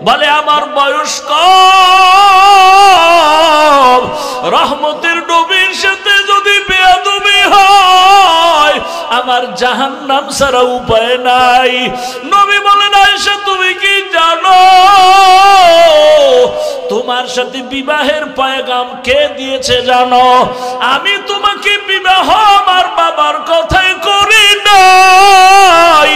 বলে আমার বয়স কম, রহমতের নবীর সাথে যদি বেয়াদবি হয় আমার জাহান্নাম ছাড়া উপায় নাই। নবী বলেন আয়েশা তুমি কি জানো তোমার সাথে বিবাহের পয়গাম কে দিয়েছে জানো? আমি তোমাকে বিবাহ আমার বাবার কথাই করি নাই,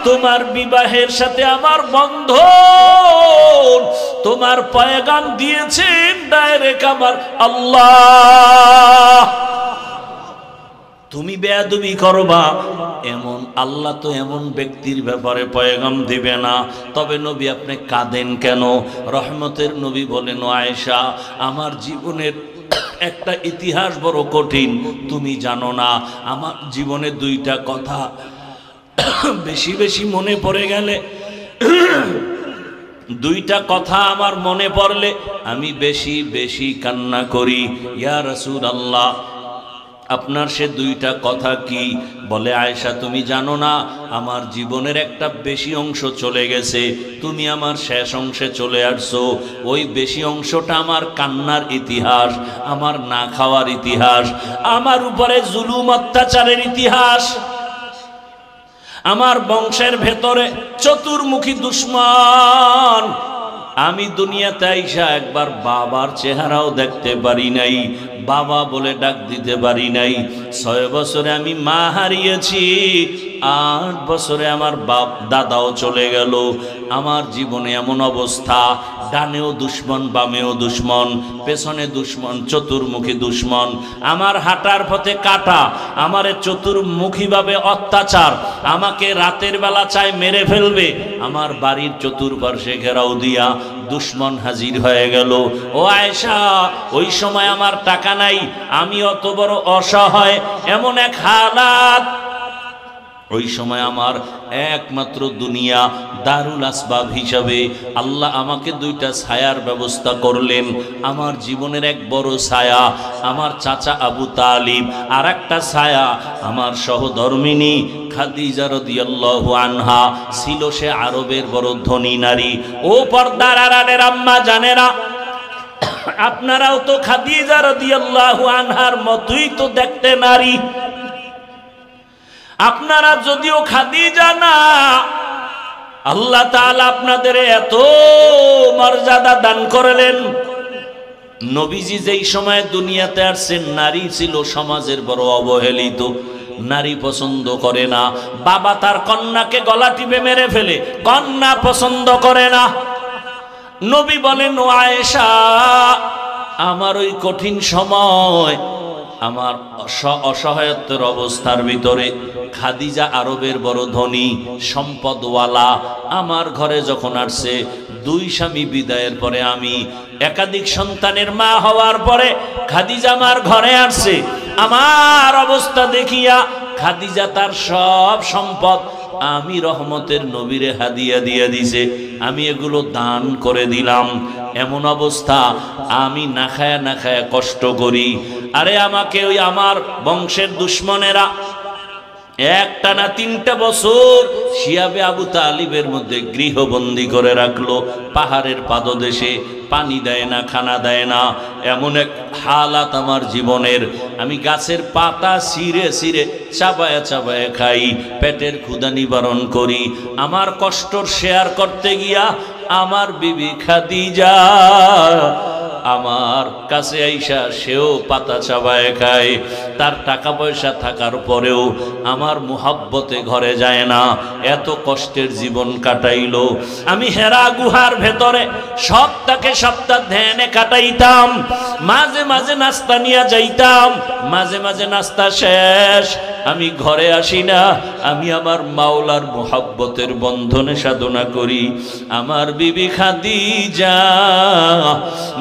তোমার বিবাহের সাথে আমার বন্ধন, তোমার পয়গাম দিয়েছেন ডাইরেক্ট আমার আল্লাহ। তুমি বেয়াদবি করবা এমন আল্লাহ তো এমন ব্যক্তির ব্যাপারে পয়গাম দিবে না। তবে নবী আপনি কাঁদেন কেন? রহমতের নবী বলেন আয়েশা আমার জীবনের একটা ইতিহাস বড় কঠিন, তুমি জানো না। আমার জীবনে দুইটা কথা বেশি বেশি মনে পড়ে গেলে, দুইটা কথা আমার মনে পড়লে আমি বেশি বেশি কান্না করি। ইয়া রাসূলুল্লাহ আপনার সে দুইটা কথা কি? বলে আয়েশা তুমি জানো না আমার জীবনের একটা বেশি অংশ চলে গেছে, তুমি আমার শেষ অংশে চলে আসছো। ওই বেশি অংশটা আমার কান্নার ইতিহাস, আমার না খাওয়ার ইতিহাস, আমার উপরে জুলুম অত্যাচারের ইতিহাস, আমার বংশের ভেতরে চতুর্মুখী দুশ্মন। আমি দুনিয়াতে আইসা একবার বাবার চেহারাও দেখতে পারি নাই, বাবা বলে ডাক দিতে পারি নাই। 6 বছরে আমি মা হারিয়েছি, 8 বছরে আমার দাদাও চলে গেল। আমার জীবনে এমন অবস্থা, ডানেও দুশ্মন বামেও দুশ্মন, পেছনে দুশ্মন, চতুর্মুখী দুশ্মন, আমার হাঁটার পথে কাটা, আমারে চতুর্মুখীভাবে অত্যাচার, আমাকে রাতের বেলা চায় মেরে ফেলবে, আমার বাড়ির চতুর্পার্শ্বে ঘেরাও দিয়া দুশ্মন হাজির হয়ে গেল। ও আয়েশা ওই সময় আমার টাকা নাই, আমি অত বড় অসহায়, এমন এক হালাত। ওই সময় আমার একমাত্র দুনিয়া দারুল আসবাব হিসাবে আল্লাহ আমাকে দুইটা ছায়ার ব্যবস্থা করলেন। আমার জীবনের এক বড় ছায়া আমার চাচা আবু তালিব, আর একটা ছায়া আমার সহধর্মিনী খাদিজা রাদিয়াল্লাহু আনহা। ছিল সে আরবের বড় ধনী নারী। ও পর্দার আড়ালের আম্মা জানেরা, আপনারাও তো খাদিজা রাদিয়াল্লাহু আনহার মতোই তো দেখতে নারী। আপনারা যদিও খাদিজা না, আল্লাহ তাআলা আপনাদের এত মর্যাদা দান করলেন। নবীজি যেই সময় দুনিয়াতে আসছেন নারী ছিল সমাজের বড় অবহেলিত, নারী পছন্দ করে না। বাবা তার কন্যাকে গলা টিপে মেরে ফেলে, কন্যা পছন্দ করে না। নবী বলেন ও আয়েশা আমার ওই কঠিন সময়, আমার অসহায়ত্বের অবস্থার ভিতরে খাদিজা আরবের বড় ধনী সম্পদওয়ালা আমার ঘরে যখন আসছে, 2 স্বামী বিদায়ের পরে আমি একাধিক সন্তানের মা হওয়ার পরে খাদিজা আমার ঘরে আসছে। আমার অবস্থা দেখিয়া খাদিজা তার সব সম্পদ আমি রহমতের নবীরে হাদিয়া দিয়ে দিছে, আমি এগুলো দান করে দিলাম। এমন অবস্থা আমি না খায়া কষ্ট করি। আরে আমাকে ওই আমার বংশের দুশ্মনেরা একটানা 3টা বছর শিয়াবে আবু তালিবের মধ্যে গৃহবন্দী করে রাখলো। পাহাড়ের পাদদেশে পানি দেয় না, খানা দেয় না, এমন এক হালাত আমার জীবনের। আমি গাছের পাতা ছিঁড়ে ছিঁড়ে চাবায়া চাবায়া খাই, পেটের ক্ষুধা নিবারণ করি। আমার কষ্ট শেয়ার করতে গিয়া আমার বিবি খাদিজা আমার কাছে আইসা সেও পাতা চাবায় খায়। তার টাকা পয়সা থাকার পরেও আমার মুহাব্বতে ঘরে যায় না, এত কষ্টের জীবন কাটাইলো। আমি হেরা গুহার ভেতরে সপ্তাহ ধ্যানে কাটাইতাম, মাঝে মাঝে নাস্তা নিয়ে যাইতাম, মাঝে মাঝে নাস্তা শেষ আমি ঘরে আসি না, আমি আমার মাওলার মুহাব্বতের বন্ধনে সাধনা করি। আমার বিবি খাদিজা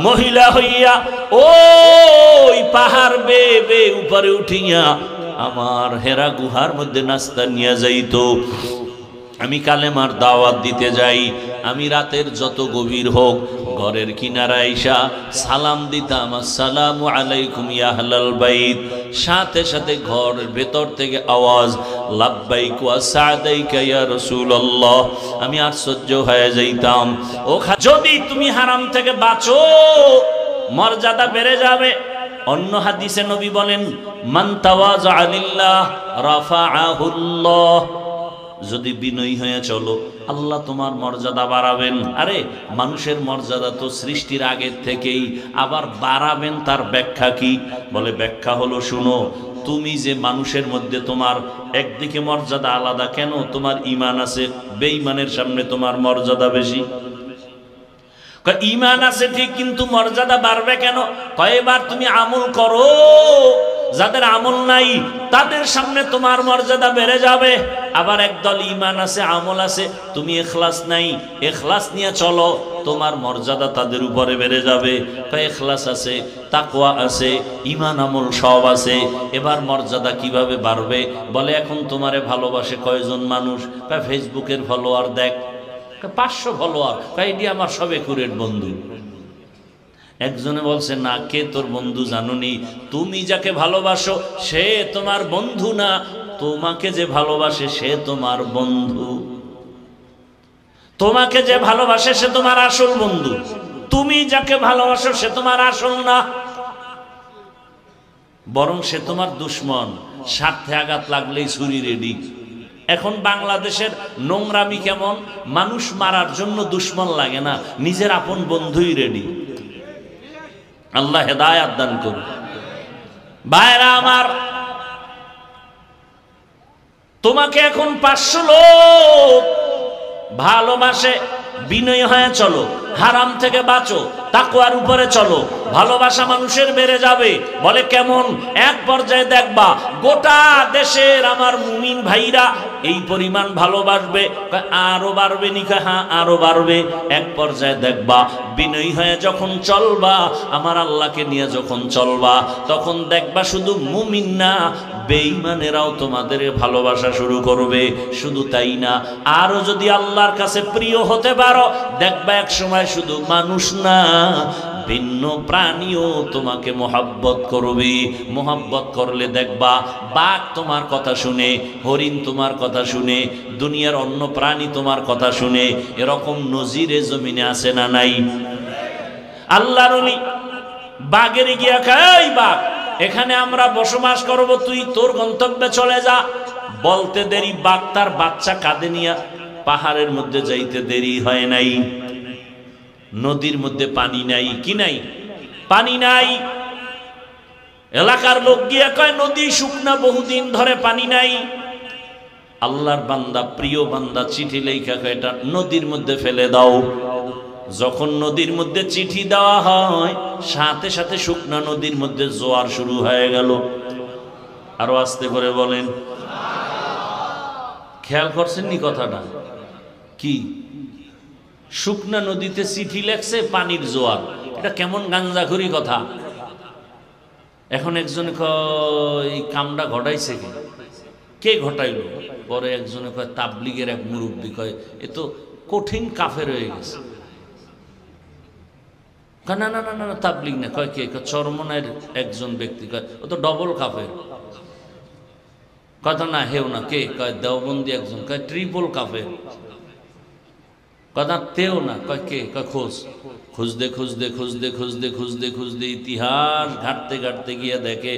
মহিলা হইয়া ওই পাহাড় বেয়ে উপরে উঠিয়া আমার হেরা গুহার মধ্যে নাস্তা নিয়ে যাইতো। আমি কালেমার দাওয়াত দিতে যাই, আমি রাতের যত গভীর হোক ঘরের কিনারা আইসা সালাম দিতাম, আসসালামু আলাইকুম ইয়া আহলাল বাইত। সাথে সাথে ঘরের ভেতর থেকে আওয়াজ, লাব্বাইক ওয়া সাদাইকা ইয়া রাসূলুল্লাহ। আমি আশ্চর্য হয়ে যাইতাম। ও যদি তুমি হারাম থেকে বাঁচো মর্যাদা বেড়ে যাবে। অন্য হাদিসে নবী বলেন, মান তাওয়াযা লিল্লাহ রাফাআহুল্লাহ। যদি বিনয়ী হয়ে চলো আল্লাহ তোমার মর্যাদা বাড়াবেন। আরে মানুষের মর্যাদা তো সৃষ্টির আগের থেকেই, আবার বাড়াবেন তার ব্যাখ্যা কি? বলে ব্যাখ্যা হলো, শুনো, তুমি যে মানুষের মধ্যে তোমার একদিকে মর্যাদা আলাদা কেন? তোমার ঈমান আছে, বেঈমানের সামনে তোমার মর্যাদা বেশি। ঈমান আছে ঠিক, কিন্তু মর্যাদা বাড়বে কেন? কয়েকবার তুমি আমল করো, যাদের আমল নাই তাদের সামনে তোমার মর্যাদা বেড়ে যাবে। আবার একদল ঈমান আছে, আমল আছে, তুমি ইখলাস নাই, ইখলাস নিয়ে চলো, তোমার মর্যাদা তাদের উপরে বেড়ে যাবে। ইখলাস আছে, তাকওয়া আছে, ঈমান আমল সব আছে, এবার মর্যাদা কিভাবে বাড়বে? বলে এখন তোমারে ভালোবাসে কয়জন মানুষ? ফেসবুকের ফলোয়ার দেখ, 500 ফলোয়ার, এটি আমার সবে কুরের বন্ধু। একজনে বলছে, না, কে তোর বন্ধু জানুনি? তুমি যাকে ভালোবাসো সে তোমার বন্ধু না, তোমাকে যে ভালোবাসে সে তোমার বন্ধু। তোমাকে যে ভালোবাসে সে তোমার আসল বন্ধু, তুমি যাকে ভালোবাসো সে তোমার আসল না, বরং সে তোমার দুশ্মন। স্বার্থে আঘাত লাগলেই ছুরি রেডি। এখন বাংলাদেশের নোংরামি কেমন? মানুষ মারার জন্য দুশ্মন লাগে না, নিজের আপন বন্ধুই রেডি। আল্লাহ হেদায়াত দান করুন। ভাইরা আমার, তোমাকে এখন 500 লোক ভালোবাসে, বিনয়ী হয়ে চলো, হারাম থেকে বাঁচো, তাকওয়ার উপরে চলো, ভালোবাসা মানুষের বেড়ে যাবে। বলে কেমন? এক পর্যায়ে দেখবা গোটা দেশের আমার মুমিন ভাইরা এই পরিমাণ ভালোবাসবে। আরো বাড়বে নি? হ্যাঁ, আরো বাড়বে। এক পর্যায়ে দেখবা বিনয়ী হয়ে যখন চলবা, আমার আল্লাহকে নিয়ে যখন চলবা, তখন দেখবা শুধু মুমিন না, বেঈমানেরাও তোমাদের ভালোবাসা শুরু করবে। শুধু তাই না, আরো যদি আল্লাহর কাছে প্রিয় হতে পারো, দেখবা এক সময় শুধু মানুষ না, ভিন্ন প্রাণীও তোমাকে মোহাব্বত করবে। মোহাব্বত করলে দেখবা বাঘ তোমার কথা শুনে, হরিণ তোমার কথা শুনে, দুনিয়ার অন্য প্রাণী তোমার কথা শুনে। এরকম নজিরে জমিনে আছে না নাই? আল্লাহর ওলি বাঘের গিয়া খাই, বাঘ এখানে আমরা বসবাস করব, তুই তোর গন্তব্যে চলে যা। বলতে দেরি, বাঘ তার বাচ্চা কাঁধে নিয়া পাহাড়ের মধ্যে যাইতে দেরি হয় নাই। নদীর মধ্যে পানি নাই, কি নাই? পানি নাই। এলাকার লোক গিয়া কয় নদী শুকনা, বহুদিন ধরে পানি নাই। আল্লাহর বান্দা, প্রিয় বান্দা চিঠি লেখা কয় এটা নদীর মধ্যে ফেলে দাও। যখন নদীর মধ্যে চিঠি দেওয়া হয়, সাথে সাথে শুকনা নদীর মধ্যে জোয়ার শুরু হয়ে গেল। আরো আস্তে করে বলেন, খেয়াল করছেননি কথাটা? কি শুকনা নদীতে চিঠি লেখছে, পানির জোয়ার, এটা কেমন গাঞ্জাখুরি কথা। এখন একজনে কয় এই কামটা ঘটাইছে কে ঘটাইল? পরে একজনে কয় তাবলিগের এক মুরব্বী, কয় এ তো কঠিন কাফের হয়ে গেছে। না না না না, তাবলিগ না। কয় কে? চরমনের একজন ব্যক্তি। কয় ও তো ডবল কাফের। কথা না, হেও না। কে? কয় দেওবন্দি একজন। কয় ট্রিপল কাফের। কথা তেও না। কয় কে? কয় খোঁজ। খুঁজতে খুঁজতে খুঁজতে খুঁজতে খুঁজতে খুঁজতে ইতিহাস ঘাটতে ঘাটতে গিয়ে দেখে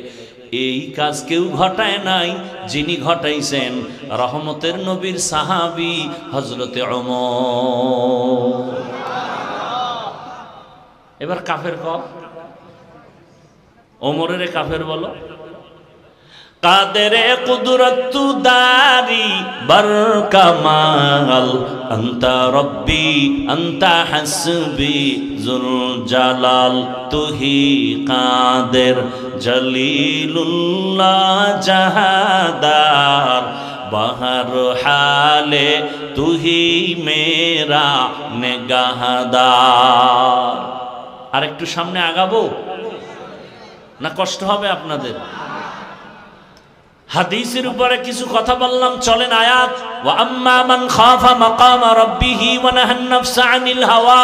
এই কাজ কেউ ঘটায় নাই, যিনি ঘটাইছেন রহমতের নবীর সাহাবী হযরতে ওমর। এবার কাফের কও, ওমরের কাফের বলো। কাদেরে কুদরতু দারি বরকামাল আনতা রব্বি আনতা হাসবি জুল জালাল তুহি কাদের জলিলুল্লাহ জাহাদার বাহর হালে তুহি মেরা নেগাহদার। আর একটু সামনে আগাবো না? কষ্ট হবে আপনাদের? হাদিসের উপরে কিছু কথা বললাম, চলেন আয়াত। ওয়া আম্মা মান খাফা মাকামা রাব্বিহি ওয়া নাহান নাফসা আনিল হাওয়া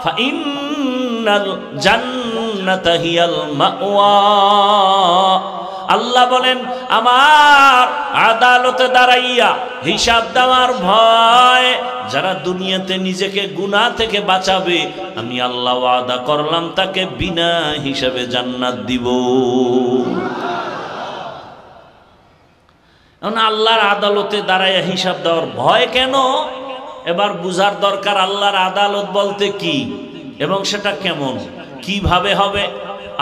ফাইন্নাল জান্নাতা হিয়াল মাওয়া। আল্লাহ বলেন, আমার আদালতে দাঁড়াইয়া হিসাব দেওয়ার ভয় যারা দুনিয়াতে নিজেকে গুনাহ থেকে বাঁচাবে, আমি আল্লাহ ওয়াদা করলাম তাকে বিনা হিসাবে জান্নাত দিব। এখন আল্লাহর আদালতে দাঁড়াইয়া হিসাব দেওয়ার ভয় কেন? এবার বুঝার দরকার আল্লাহর আদালত বলতে কি এবং সেটা কেমন, কিভাবে হবে,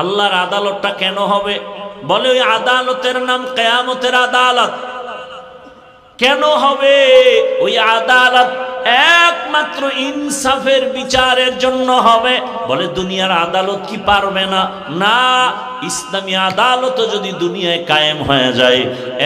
আল্লাহর আদালতটা কেন হবে। বলে ওই আদালতের নাম কিয়ামতের আদালত। কেন হবে ওই আদালত? একমাত্র ইনসাফের বিচারের জন্য হবে। বলে দুনিয়ার আদালত কি পারবে না? না, ইসলামী আদালত যদি দুনিয়ায় কায়েম হয়ে যায়,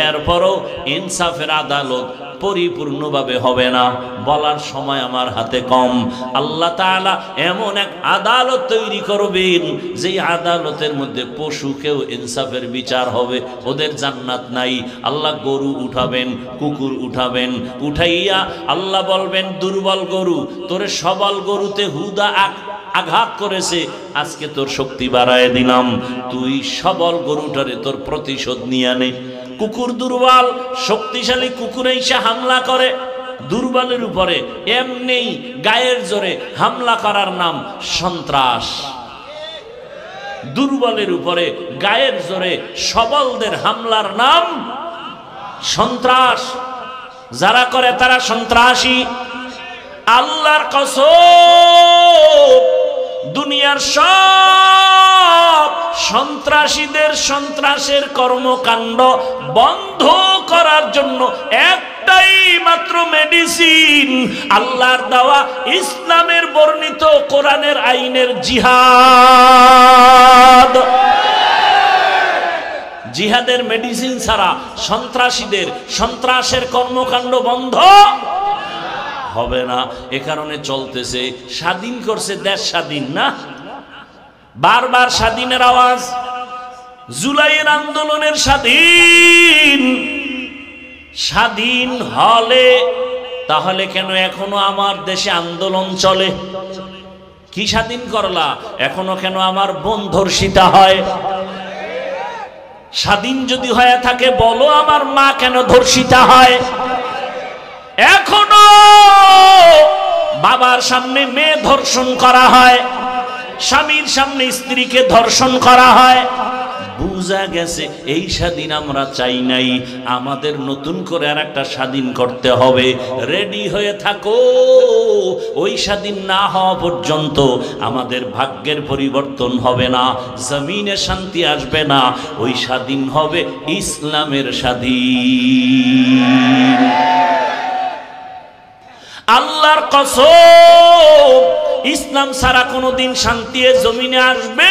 এরপরও ইনসাফের আদালত পরিপূর্ণভাবে হবে না। বলার সময় আমার হাতে কম। আল্লাহ তাআলা এমন এক আদালত তৈরি করবেন যে আদালতের মধ্যে পশুকেও ইনসাফের বিচার হবে। ওদের জান্নাত নাই। আল্লাহ গরু উঠাবেন, কুকুর উঠাবেন, উঠাইয়া আল্লাহ বলবেন, দুর্বল গরু, তোরে সবল গরুতে হুদা আঘাত করেছে, আজকে তোর শক্তি বাড়ায় দিলাম, তুই সবল গরুটারে তোর প্রতিশোধ নিয়ে নে। কুকুর দুর্বল, শক্তিশালী কুকুর এসে হামলা করে দুর্বলের উপরে, এমনি গায়ের জোরে হামলা করার নাম সন্ত্রাস। দুর্বলের উপরে গায়ের জোরে সবলদের হামলার নাম সন্ত্রাস। যারা করে তারা সন্ত্রাসী। আল্লাহর কসম, দুনিয়ার সব সন্ত্রাসীদের সন্ত্রাসের কর্মকাণ্ড বন্ধ করার জন্য একটাই মাত্র মেডিসিন, আল্লাহর দেওয়া ইসলামের বর্ণিত কোরআনের আইনের জিহাদ। জিহাদের মেডিসিন ছাড়া সন্ত্রাসীদের সন্ত্রাসের কর্মকাণ্ড বন্ধ হবে না। এ কারণে চলতেছে, স্বাধীন করছে দেশ, স্বাধীন না, বারবার স্বাধীনের আওয়াজ। জুলাইয়ের আন্দোলনের স্বাধীন, স্বাধীন হলে তাহলে কেন এখনো আমার দেশে আন্দোলন চলে? কি স্বাধীন করলা? এখনো কেন আমার বোন ধর্ষিতা হয়? স্বাধীন যদি হয়ে থাকে বলো, আমার মা কেন ধর্ষিতা হয়? এখনো বাবার সামনে মেয়ে ধর্ষণ করা হয়, স্বামীর সামনে স্ত্রীকে ধর্ষণ করা হয়। বুঝা গেছে এই স্বাধীন আমরা চাই নাই, আমাদের নতুন করে আর একটা স্বাধীন করতে হবে। রেডি হয়ে থাকো, ওই স্বাধীন না হওয়া পর্যন্ত আমাদের ভাগ্যের পরিবর্তন হবে না, জমিনে শান্তি আসবে না। ওই স্বাধীন হবে ইসলামের স্বাধীন। আল্লাহর কসম, ইসলাম ছাড়া কোনোদিন শান্তি জমিনে আসবে?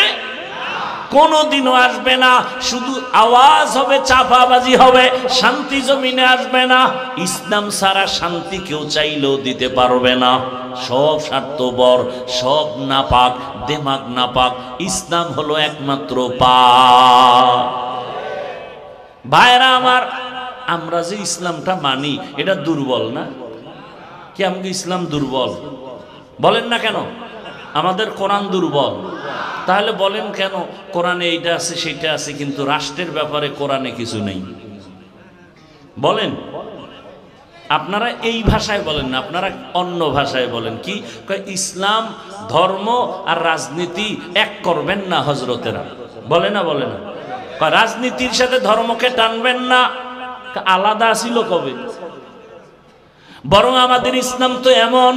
কোনোদিনও আসবে না। শুধু আওয়াজ হবে, চাপাবাজি হবে, শান্তি জমিনে আসবে না। ইসলাম ছাড়া শান্তি কেউ চাইলেও দিতে পারবে না। সব স্বার্থপর, সব নাপাক, দেমাগ নাপাক। ইসলাম হলো একমাত্র পাক। ভাইরা আমার, আমরা যে ইসলামটা মানি এটা দুর্বল না? কি আমাকে ইসলাম দুর্বল বলেন না কেন? আমাদের কোরআন দুর্বল। তাহলে বলেন কেন কোরআনে এইটা আছে সেটা আছে, কিন্তু রাষ্ট্রের ব্যাপারে কোরআনে কিছু নেই? বলেন। আপনারা এই ভাষায় বলেন না, আপনারা অন্য ভাষায় বলেন। কি ইসলাম ধর্ম আর রাজনীতি এক করবেন না হজরতেরা, বলে না? বলে না? রাজনীতির সাথে ধর্মকে টানবেন না। আলাদা ছিল কবে? বরং আমাদের ইসলাম তো এমন,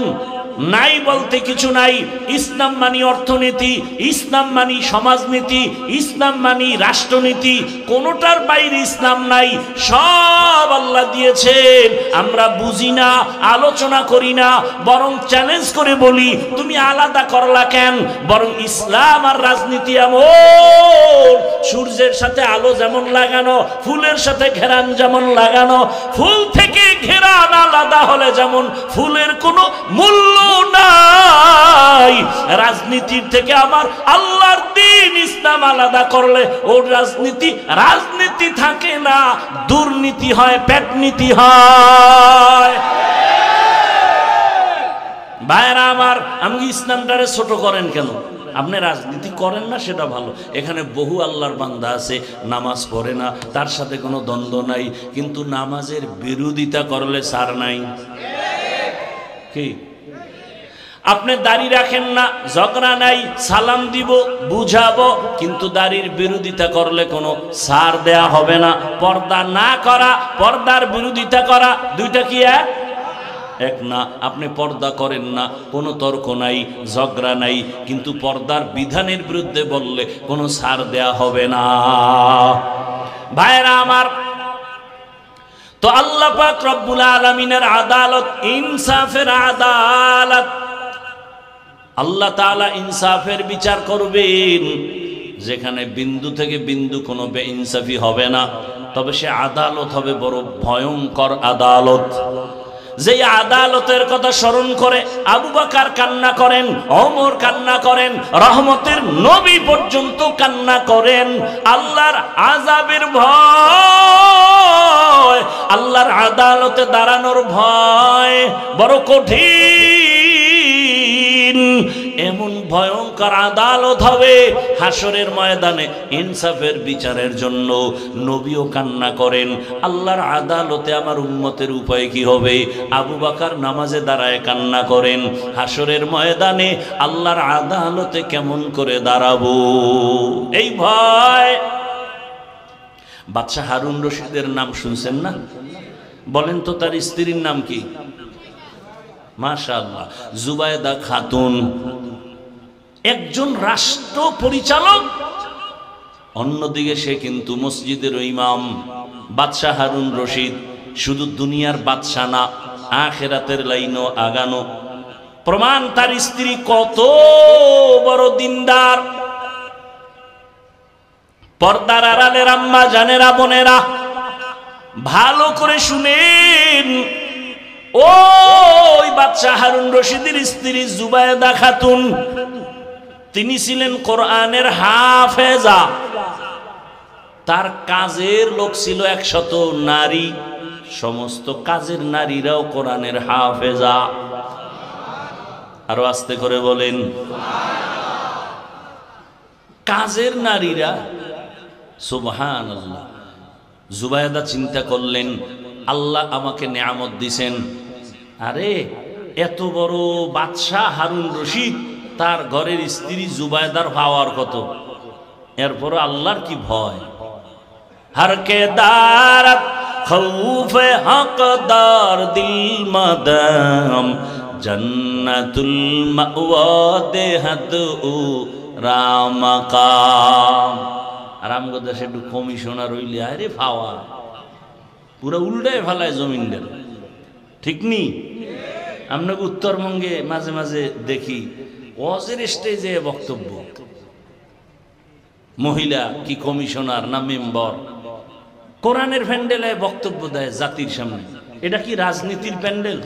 নাই বলতে কিছু নাই। ইসলাম মানি অর্থনীতি, ইসলাম মানি সমাজনীতি, ইসলাম মানি রাষ্ট্রনীতি, কোনোটার বাইরে ইসলাম নাই। সব আল্লাহ দিয়েছেন, আমরা বুঝি না, আলোচনা করি না, বরং চ্যালেঞ্জ করে বলি তুমি আলাদা করলা কেন? বরং ইসলাম আর রাজনীতি এমন, সূর্যের সাথে আলো যেমন লাগানো, ফুলের সাথে ঘেরান যেমন লাগানো, ফুল থেকে ঘেরান আলাদা হলে যেমন ফুলের কোনো মূল্য নাই, রাজনীতির থেকে আমার আল্লাহর দিন দিন ইসলাম আলাদা করলে ওর রাজনীতি থাকে না, দুর্নীতি হয়, পেটনীতি হয়। ভাইরা আমার, আমি ইসলামটারে ছোট করেন কেন? আপনি রাজনীতি করেন না সেটা ভালো, এখানে বহু আল্লাহর বান্দা আছে নামাজ পড়ে না, তার সাথে কোনো দ্বন্দ্ব নাই, কিন্তু নামাজের বিরোধিতা করলে ছাড় নাই। কি আপনি দাড়ি রাখেন না, ঝগড়া নাই, সালাম দিব, বুঝাবো, কিন্তু দাড়ির বিরোধিতা করলে কোনো ছাড় দেয়া হবে না। পর্দা না করা, পর্দার বিরোধিতা করা, দুইটা কি এক না? আপনি পর্দা করেন না, কোনো তর্ক নাই, ঝগড়া নাই, কিন্তু পর্দার বিধানের বিরুদ্ধে বললে কোনো ছাড় দেয়া হবে না। ভাইরা আমার, তো আল্লাহ পাক রব্বুল আলামিনের আদালত, ইনসাফের আদালত, আল্লাহ তাআলা ইনসাফের বিচার করবেন। যেখানে বিন্দু থেকে বিন্দু কোনো বেইনসাফি হবে না, তবে সে আদালত হবে বড় ভয়ঙ্কর আদালত। যে আদালতের কথা স্মরণ করে আবু বকর কান্না করেন, ওমর কান্না করেন, রহমতের নবী পর্যন্ত কান্না করেন। আল্লাহর আযাবের ভয়, আল্লাহর আদালতে দাঁড়ানোর ভয় বড় কঠিন। এমন ভয়ঙ্কর আদালত হবে হাসরের ময়দানে, ইনসাফের বিচারের জন্য নবীও কান্না করেন। আল্লাহর আদালতে আমার উম্মতের উপায় কি হবে? আবু বকর নামাজে দাঁড়ায় কান্না করেন, হাসরের ময়দানে আল্লাহর আদালতে কেমন করে দাঁড়াবো, এই ভয়। বাদশা হারুন রশিদের নাম শুনছেন না? বলেন তো তার স্ত্রীর নাম কি? মাশাআল্লাহ, জুবায়দা খাতুন। একজন রাষ্ট্র পরিচালক, অন্যদিকে সে কিন্তু মসজিদের ইমাম। বাদশা হারুন রশিদ শুধু দুনিয়ার বাদশা না, আখিরাতের লাইনও আগানো। প্রমাণ তার স্ত্রী কত বড় দিনদার। পর্দার আড়ালের আম্মা জানেরা, বোনেরা, ভালো করে শুনেন। ওই বাদশা হারুন রশিদের স্ত্রী জুবায়দা খাতুন, তিনি ছিলেন কোরআনের হাফেজা। তার কাজের লোক ছিল 100 নারী, সমস্ত কাজের নারীরাও কোরআনের হাফেজা। আরো আস্তে করে বলেন, কাজের নারীরা। সুবহানাল্লাহ। জুবায়দা চিন্তা করলেন, আল্লাহ আমাকে নেয়ামত দিছেন, আরে এত বড় বাদশা হারুন রশিদ, তার ঘরের স্ত্রী জুবায়দার পাওয়ার কত, এরপর আল্লাহর কি ভয়। हर के दारत खौफ हकदार दिल मदम जन्नतुल मअवा देहद उ रामकाम। আরামগো দেশে একটু কমিশনার হইলে আরে ফাওয়া পুরো উল্টায় ফেলায় জমিনদের, ঠিক নি? আপনাকে উত্তরবঙ্গে মাঝে মাঝে দেখি ওয়াজের স্টেজে বক্তব্য, মহিলা কি কমিশনার না মেম্বার কোরআনের প্যান্ডেলে বক্তব্য দেয় জাতির সামনে। এটা কি রাজনীতির প্যান্ডেল?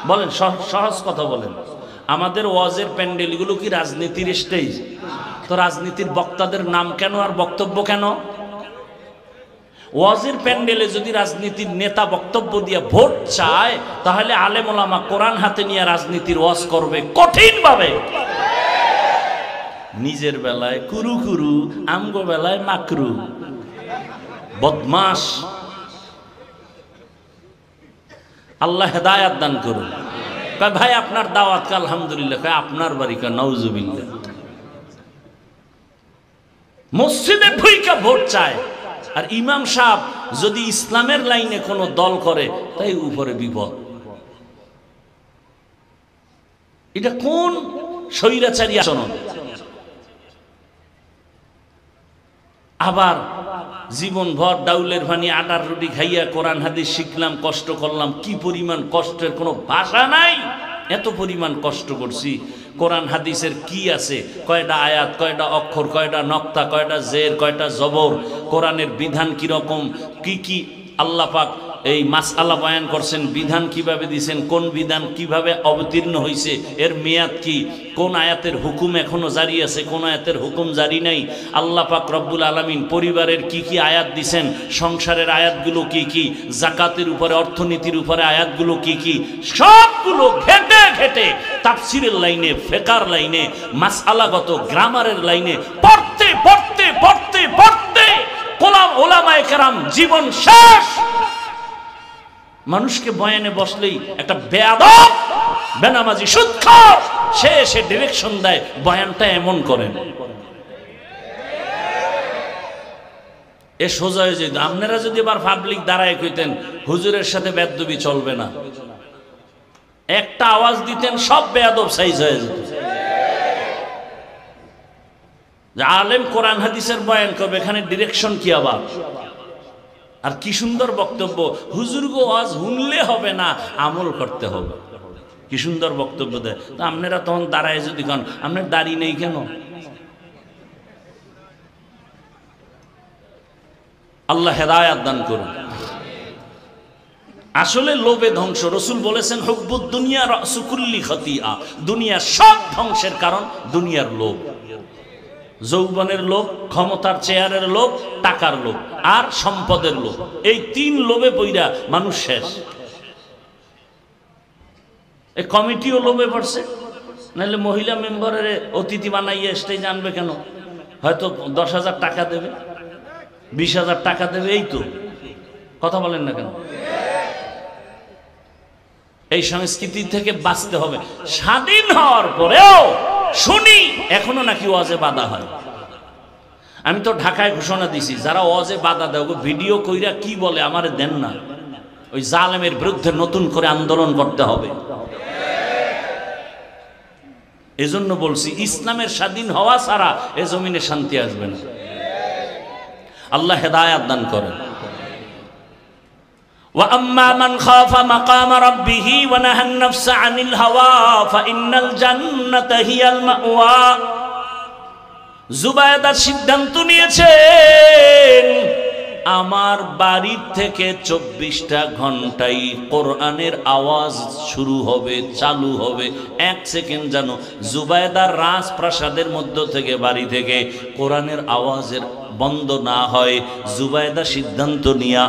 বলেন, সহজ কথা বলেন, আমাদের ওয়াজের প্যান্ডেলগুলো কি রাজনীতির স্টেজ? তো রাজনীতির বক্তাদের নাম কেন আর বক্তব্য কেন? ওয়াজের প্যান্ডেলে যদি রাজনীতির নেতা বক্তব্য দিয়ে ভোট চায়, তাহলে আলেম ওলামা কোরআন হাতে নিয়ে রাজনীতির ওয়াজ করবে কঠিন ভাবে। নিজের বেলায় কুরু কুরু, আমগো বেলায় মাকরু, বদমাস। আল্লাহ হেদায়াত দান করুন। কয় ভাই আপনার দাওয়াত, আলহামদুলিল্লাহ। কয় আপনার বাড়ি? কয় নাউজুবিল্লাহ। মসজিদে ঢুইকা ভোট চায়, আর ইমাম সাহেব যদি ইসলামের লাইনে কোনো দল করে, তাই উপরে বিপদ। এটা কোন স্বৈরাচারী আচরণ? আবার জীবনভর ডাউলের ভানি আটার রুটি খাইয়া কোরআন হাদিস শিখলাম, কষ্ট করলাম, কি পরিমাণ কষ্টের কোনো ভাষা নাই। এত পরিমাণ কষ্ট করছি। কোরআন হাদিসের কি আছে, কয়টা আয়াত, কয়টা অক্ষর, কয়টা নক্তা, কয়টা জের, কয়টা জবর, কোরআনের বিধান কিরকম, কি কি আল্লাহ পাক এই মাসআলা বয়ান করছেন, বিধান কিভাবে দিয়েছেন, কোন বিধান কিভাবে অবতীর্ণ হয়েছে, এর মেয়াদ কি, কোন আয়াতের হুকুম এখনো জারি আছে, কোন আয়াতের হুকুম জারি নাই, আল্লাহ পাক রব্বুল আলামিন পরিবারের কি কি আয়াত দিছেন, সংসারের আয়াতগুলো কি কি, যাকাতের উপরে, অর্থনীতির উপরে আয়াতগুলো কি কি, সবগুলো ঘেটে ঘেটে তাফসীরের লাইনে, ফিকহের লাইনে, মাসআলাগত গ্রামারের লাইনে পড়তে পড়তে পড়তে পড়তে ওলামায়ে কেরাম জীবন শেষ। মানুষকে বয়ানে বসলেই একটা বেয়াদব, বেনামাজি, সুদখোর সে এসে ডিরেকশন দেয়, বয়ানটা এমন করেন। এ সোজা হয়ে যেত। আপনারা যদি আবার পাবলিক দাঁড়ায় কইতেন হুজুরের সাথে বেয়াদবি চলবে না, একটা আওয়াজ দিতেন সব বেয়াদব সাইজ হয়ে যেত। আলেম কোরআন হাদিসের বয়ান করবে, এখানে ডিরেকশন কি আবার? আর কি সুন্দর বক্তব্য, হুজুর গো ওয়াজ শুনলে হবে না, আমল করতে হবে। কি সুন্দর বক্তব্য দেয়। তো আপনারা তখন দাঁড়ায় যদি কন আপনার দাড়ি নেই কেন? আল্লাহ হেদায়াত দান করুন। আসলে লোভে ধ্বংস। রাসূল বলেছেন হুব্বুদ দুনিয়া রাসু কুল্লি খতিয়া, দুনিয়ার সব ধ্বংসের কারণ দুনিয়ার লোভ। যৌবনের লোভ, ক্ষমতার চেয়ারের লোভ, টাকার লোভ আর সম্পদের লোভ, এই তিন লোভে পইরা মানুষ শেষ। এই কমিটিও লোভে পড়ছে, নাহলে মহিলা মেম্বারের অতিথি বানাইয়া স্টেজ আনবে কেন? হয়তো 10,000 টাকা দেবে, 20,000 টাকা দেবে, এই তো কথা বলেন না কেন? এই সংস্কৃতি থেকে বাঁচতে হবে। স্বাধীন হওয়ার পরেও শুনি এখনো নাকি ওয়াজে বাধা হয়। আমি তো ঢাকায় ঘোষণা দিছি, যারা ওয়াজে বাধা দেয় ভিডিও কইরা কি বলে আমারে দেন না, ওই জালেমের বিরুদ্ধে নতুন করে আন্দোলন করতে হবে। এজন্য বলছি ইসলামের স্বাধীন হওয়া ছাড়া এ জমিনে শান্তি আসবে না। আল্লাহ হেদায়াত দান করেন। وَأَمَّا مَنْ خَافَ مَقَامَ رَبِّهِ وَنَهَى النَّفْسَ عَنِ الْهَوَى فَإِنَّ الْجَنَّةَ هِيَ الْمَأْوَى। জুবায়দা সিদ্ধান্ত নিয়েছেন আমার বাড়ির থেকে 24টা ঘন্টায় কোরআনের আওয়াজ শুরু হবে, চালু হবে। 1 সেকেন্ড যেন জুবায়দার রাজপ্রাসাদের মধ্য থেকে, বাড়ি থেকে কোরআনের আওয়াজের বন্ধ না হয়। জুবায়দা সিদ্ধান্ত নিয়া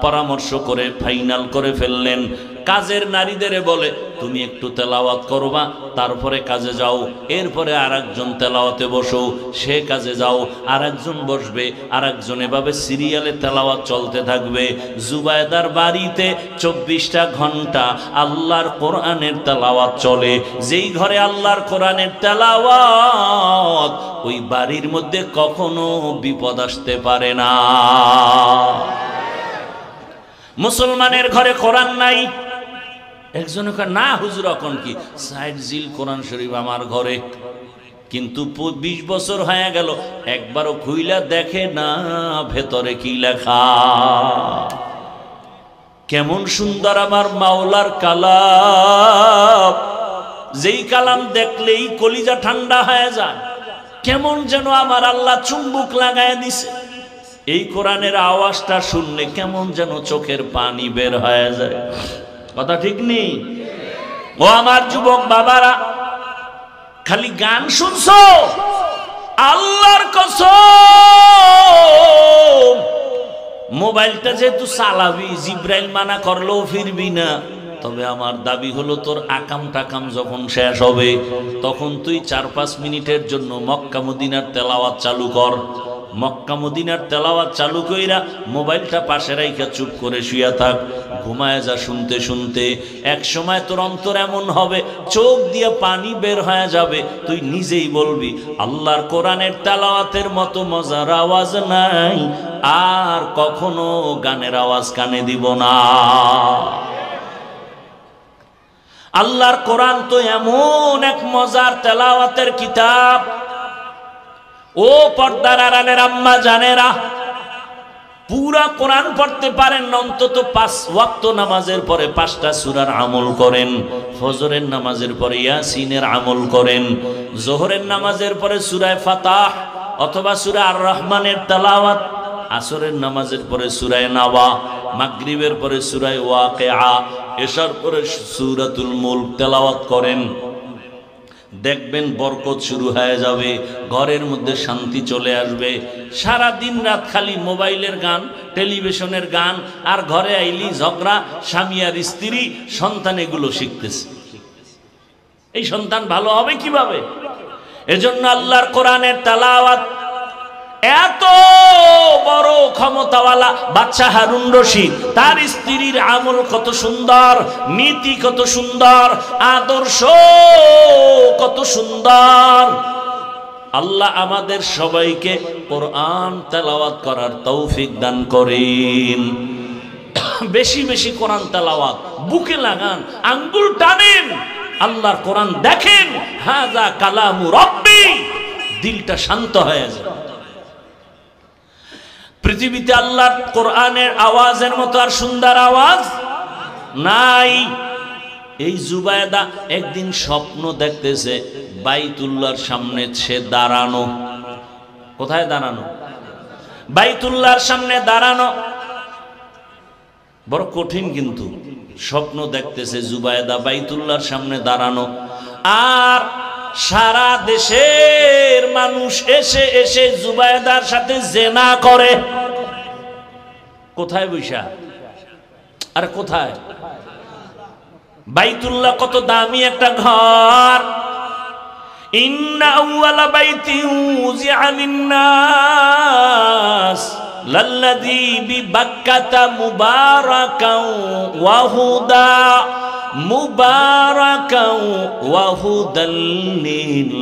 পরামর্শ করে ফাইনাল করে ফেললেন। কাজের নারীদের বলে তুমি একটু তেলাওয়াত করবা, তারপরে কাজে যাও। এরপরে আরেকজন তেলাওয়াতে বসো, সে কাজে যাও, আরেকজন বসবে, আরেকজন, এভাবে সিরিয়ালে তেলাওয়াত চলতে থাকবে। জুবায়দার বাড়িতে 24টা ঘন্টা আল্লাহর কোরআনের তেলাওয়াত চলে। যেই ঘরে আল্লাহর কোরআনের তেলাওয়াত, ওই বাড়ির মধ্যে কখনো বিপদ আসতে পারে না। মুসলমানের ঘরে কোরআন নাই, একজনে কয় না হুজুর এখন কি সাইড জিল কোরআন শরীফ আমার ঘরে, কিন্তু 20 বছর হয়ে গেল একবারও খুইলা দেখে না ভেতরে কি লেখা। কেমন সুন্দর আমার মাওলার কালাম, যেই কালাম দেখলেই কলিজা ঠান্ডা হয়ে যায়। কেমন যেন আমার আল্লাহ চুম্বুক লাগায় দিছে। এই কোরআনের আওয়াজটা শুনলে কেমন যেন চোখের পানি বের হয়ে যায়। কথা ঠিক নেই? ও আমার যুবক বাবারা, খালি গান শুনছো? আল্লাহর কসম, মোবাইলটা যেহেতু চালাবি, জিব্রাইল মানা করলেও ফিরবি না। তবে আমার দাবি হলো তোর আকাম টাকাম যখন শেষ হবে, তখন তুই 4-5 মিনিটের জন্য মক্কা মদিনার তেলাওয়াত চালু কর। মক্কা মদিনার তেলাওয়াত চালু কইরা মোবাইলটা পাশে রাইখা চুপ করে শুয়া থাক, ঘুমায় যা শুনতে শুনতে। এক সময় তোর অন্তর এমন হবে, চোখ দিয়ে পানি বের হয়ে যাবে, তুই নিজেই বলবি আল্লাহর কোরআনের তেলাওয়াতের মতো মজার আওয়াজ নাই, আর কখনো গানের আওয়াজ কানে দিব না। আল্লাহর কোরআন তো এমন এক মজার তেলাওয়াতের কিতাব। ও পর্দার আড়ালের আম্মা জানেরা, পুরা কোরআন পড়তে পারেন না, অন্তত 5 ওয়াক্ত নামাজের পরে 5টা সূরার আমল করেন। ফজরের নামাজের পরে ইয়াসিনের আমল করেন। জোহরের নামাজের পরে সূরা ফাতাহ অথবা সূরা আর রহমানের তেলাওয়াত। আসরের নামাজের পরে সূরা নাবা, মাগরিবের পরে সূরা ওয়াকিআ, এশার পরে সূরাতুল মুলক তেলাওয়াত করেন, দেখবেন বরকত শুরু হয়ে যাবে, ঘরের মধ্যে শান্তি চলে আসবে। সারা দিন রাত খালি মোবাইলের গান, টেলিভিশনের গান, আর ঘরে আইলি ঝগড়া, স্বামী আর স্ত্রী, সন্তান এগুলো শিখতেছে। এই সন্তান ভালো হবে কিভাবে? এজন্য আল্লাহর কোরআনের তেলাওয়াত এত বড় ক্ষমতাওয়ালা বাদশা হারুন রশিদ, তার স্ত্রীর আমল কত সুন্দর, নীতি কত সুন্দর, আদর্শ কত সুন্দর। আল্লাহ আমাদের সবাইকে কোরআন তেলাওয়াত করার তৌফিক দান করেন। বেশি বেশি কোরআন তেলাওয়াত, বুকে লাগান, আঙ্গুল টানেন, আল্লাহর কোরআন দেখেন, হাযা কালামু রাব্বি, দিলটা শান্ত হয়ে যায়। পৃথিবীতে আল্লাহর কোরআনের আওয়াজের মতো আর সুন্দর আওয়াজ নাই। এই জুবায়দা একদিন স্বপ্ন দেখতেছে বাইতুল্লাহর সামনে সে দাঁড়ানো। কোথায় দাঁড়ানো? বাইতুল্লাহর সামনে দাঁড়ানো। বড় কঠিন, কিন্তু স্বপ্ন দেখতেছে জুবায়দা বাইতুল্লাহর সামনে দাঁড়ানো, আর সারা দেশের মানুষ এসে এসে জুবায়দার সাথে জেনা করে। কোথায় বৈশা? আর কোথায়? বাইতুল্লাহ কত দামি একটা ঘর। ইন্না আউয়ালা বাইতিন উযিআ লিন-নাস লাল্লাযী বিবাক্কাতা মুবারাকাও ওয়া হুদা মুবারাকাও ওয়া হুদাল লিল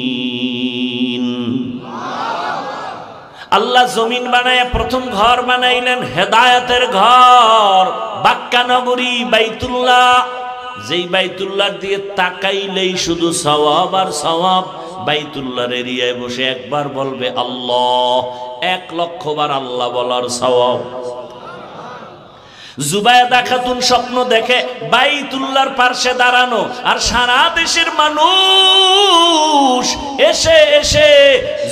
আলামিন। আল্লাহ জমিন বানায় প্রথম ঘর বানাইলেন হেদায়েতের ঘর, বাক্কা নগরী বাইতুল্লাহ। যেই বাইতুল্লাহর দিকে তাকাইলেই শুধু সওয়াব আর সওয়াব। বাইতুল্লাহর এরিয়ায় বসে একবার বলবে আল্লাহ, 1,00,000 বার আল্লাহ বলার সওয়াব। জুবায়দা খাতুন স্বপ্ন দেখে বাইতুল্লাহর পাশে দাঁড়ানো, আর সারা দেশের মানুষ এসে এসে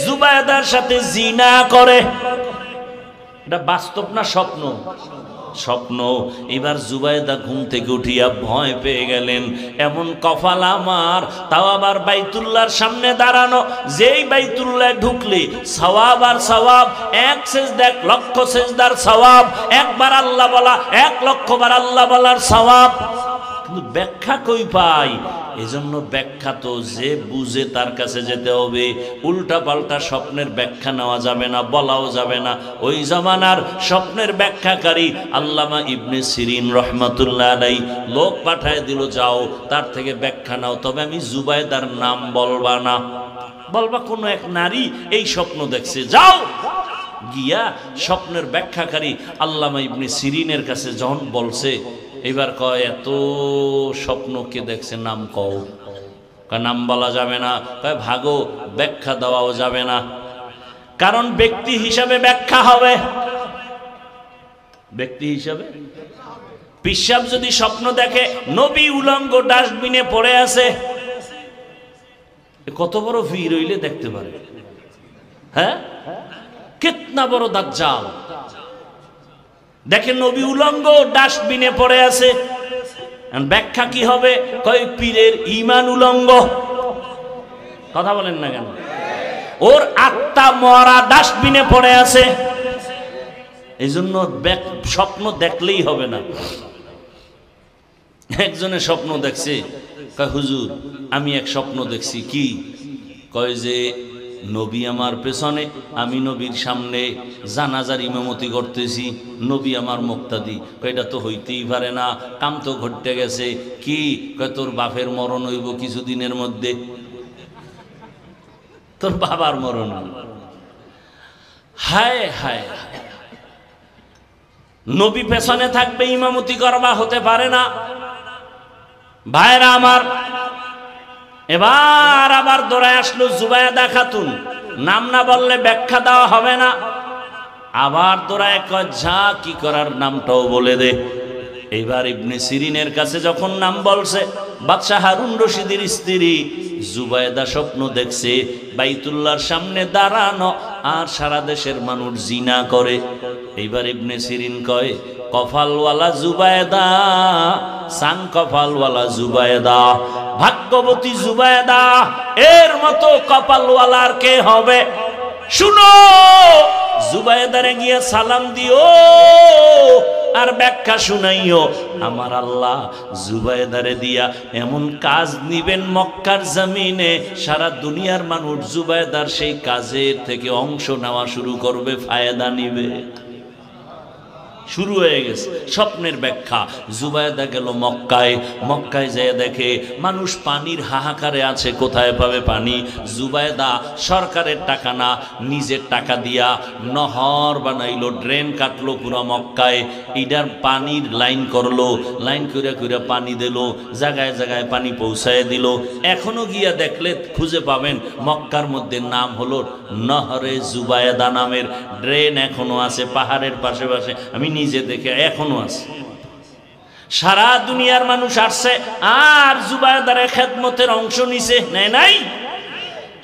জুবায়দার সাথে জিনা করে। এটা বাস্তব না স্বপ্ন? স্বপ্ন। এবার জুবায়দা ঘুম থেকে উঠিয়া ভয় পেয়ে গেলেন, এমন কপাল আমার, তাও আবার বাইতুল্লাহর সামনে দাঁড়ানো। যেই বাইতুল্লাহ ঢুকলে সওয়াব আর সওয়াব, 1 সেজদা 1,00,000 সেজদার সওয়াব, একবার আল্লাহ বলা 1,00,000 বার আল্লাহ বলার সওয়াব। কিন্তু ব্যাখ্যা কই পাই? এজন্য ব্যাখ্যা তো যে বুঝে তার কাছে যেতে হবে। উল্টা পাল্টা স্বপ্নের ব্যাখ্যা নেওয়া যাবে না, বলাও যাবে না। ওই জামানার স্বপ্নের ব্যাখ্যাকারী আল্লামা ইবনে সিরিন রহমাতুল্লাহ আলাইহি লোক পাঠায় দিল, যাও তার থেকে ব্যাখ্যা নাও, তবে আমি জুবায়দার নাম বলবা না, বলবা কোনো এক নারী এই স্বপ্ন দেখছে। যাও গিয়া স্বপ্নের ব্যাখ্যাকারী আল্লামা ইবনে সিরিনের কাছে যখন বলছে, এবার কয় এত স্বপ্ন কে দেখছে, নাম কও। নাম বলা যাবে না। কয় ভাগো, ব্যাখ্যা দেওয়াও যাবে না, কারণ ব্যক্তি হিসাবে ব্যাখ্যা হবে। ব্যক্তি হিসাবে পিশাব যদি স্বপ্ন দেখে নবী উলঙ্গ ডাস্টবিনে পড়ে আছে, কত বড় ভিড় হইলে দেখতে পারে? হ্যাঁ, কিতনা বড় দাজ্জাল। দেখেন নবী উলঙ্গ ডাস্টবিনে পড়ে আছে, ব্যাখ্যা কি হবে? কয় পীরের ঈমান উলঙ্গ। কথা বলেন না কেন? ওর আত্মা মরা ডাস্টবিনে পড়ে আছে। এই জন্য স্বপ্ন দেখলেই হবে না। একজনের স্বপ্ন দেখছে, কয় হুজুর আমি এক স্বপ্ন দেখছি। কি? কয় যে নবী আমার পেছনে, আমি নবীর সামনে জানাজার ইমামতি করতেছি, নবী আমার মুক্তাদি। কয় এটা তো হইতেই পারে না, কাম তো ঘটতে গেছে। কি? কয় তোর বাপের মরণ হইব কিছুদিনের মধ্যে। তোর বাবার মরণ। হায় হায়, নবী পেছনে থাকবে, ইমামতি করবা, হতে পারে না। ভাইরা আমার, এবার আবার দৌড়ায় আসলো জুবায়দা খাতুন। নাম না বললে ব্যাখ্যা দেওয়া হবে না। আবার দৌড়ায় কয় যা কি করার নামটাও বলে দে। এবার ইবনে সিরিনের কাছে যখন নাম বলছে, বাদশা হারুন রশিদের স্ত্রী জুবায়দা স্বপ্ন দেখছে বাইতুল্লাহর সামনে দাঁড়ানো, আর সারা দেশের মানুষ জিনা করে। এইবার ইবনে সিরিন কয়, কপালওয়ালা জুবায়দা, সান কপালওয়ালা জুবায়দা, ভাগ্যবতী জুবায়দা, এর মতো কপালওয়ালার কে হবে? শুনো, জুবায়দারে গিয়ে সালাম দিও আর ব্যাখ্যা শুনাইও। আমার আল্লাহ জুবায়দারে দিয়া এমন কাজ নিবেন মক্কার জমিনে, সারা দুনিয়ার মানুষ জুবায়দার সেই কাজের থেকে অংশ নেওয়া শুরু করবে, ফায়দা নিবে। শুরু হয়ে গেছে স্বপ্নের ব্যাখ্যা। জুবায়দা গেল মক্কায়, মক্কায় যেয়ে দেখে মানুষ পানির হাহাকারে আছে, কোথায় পাবে পানি? জুবায়দা সরকারের টাকা না, নিজের টাকা দিয়া নহর বানাইলো, ড্রেন কাটলো পুরো মক্কায়, ইডার পানির লাইন করলো, লাইন করে করে পানি দিল, জায়গায় জায়গায় পানি পৌঁছায় দিল। এখনো গিয়া দেখলে খুঁজে পাবেন মক্কার মধ্যে নাম হলো নহরে জুবায়দা নামের ড্রেন এখনো আছে পাহাড়ের পাশে পাশে, আমি নিজে দেখে এখনো আছে। সারা দুনিয়ার মানুষ আসছে আর জুবায়দারের খেদমতের অংশ নিছে, নেয় নাই?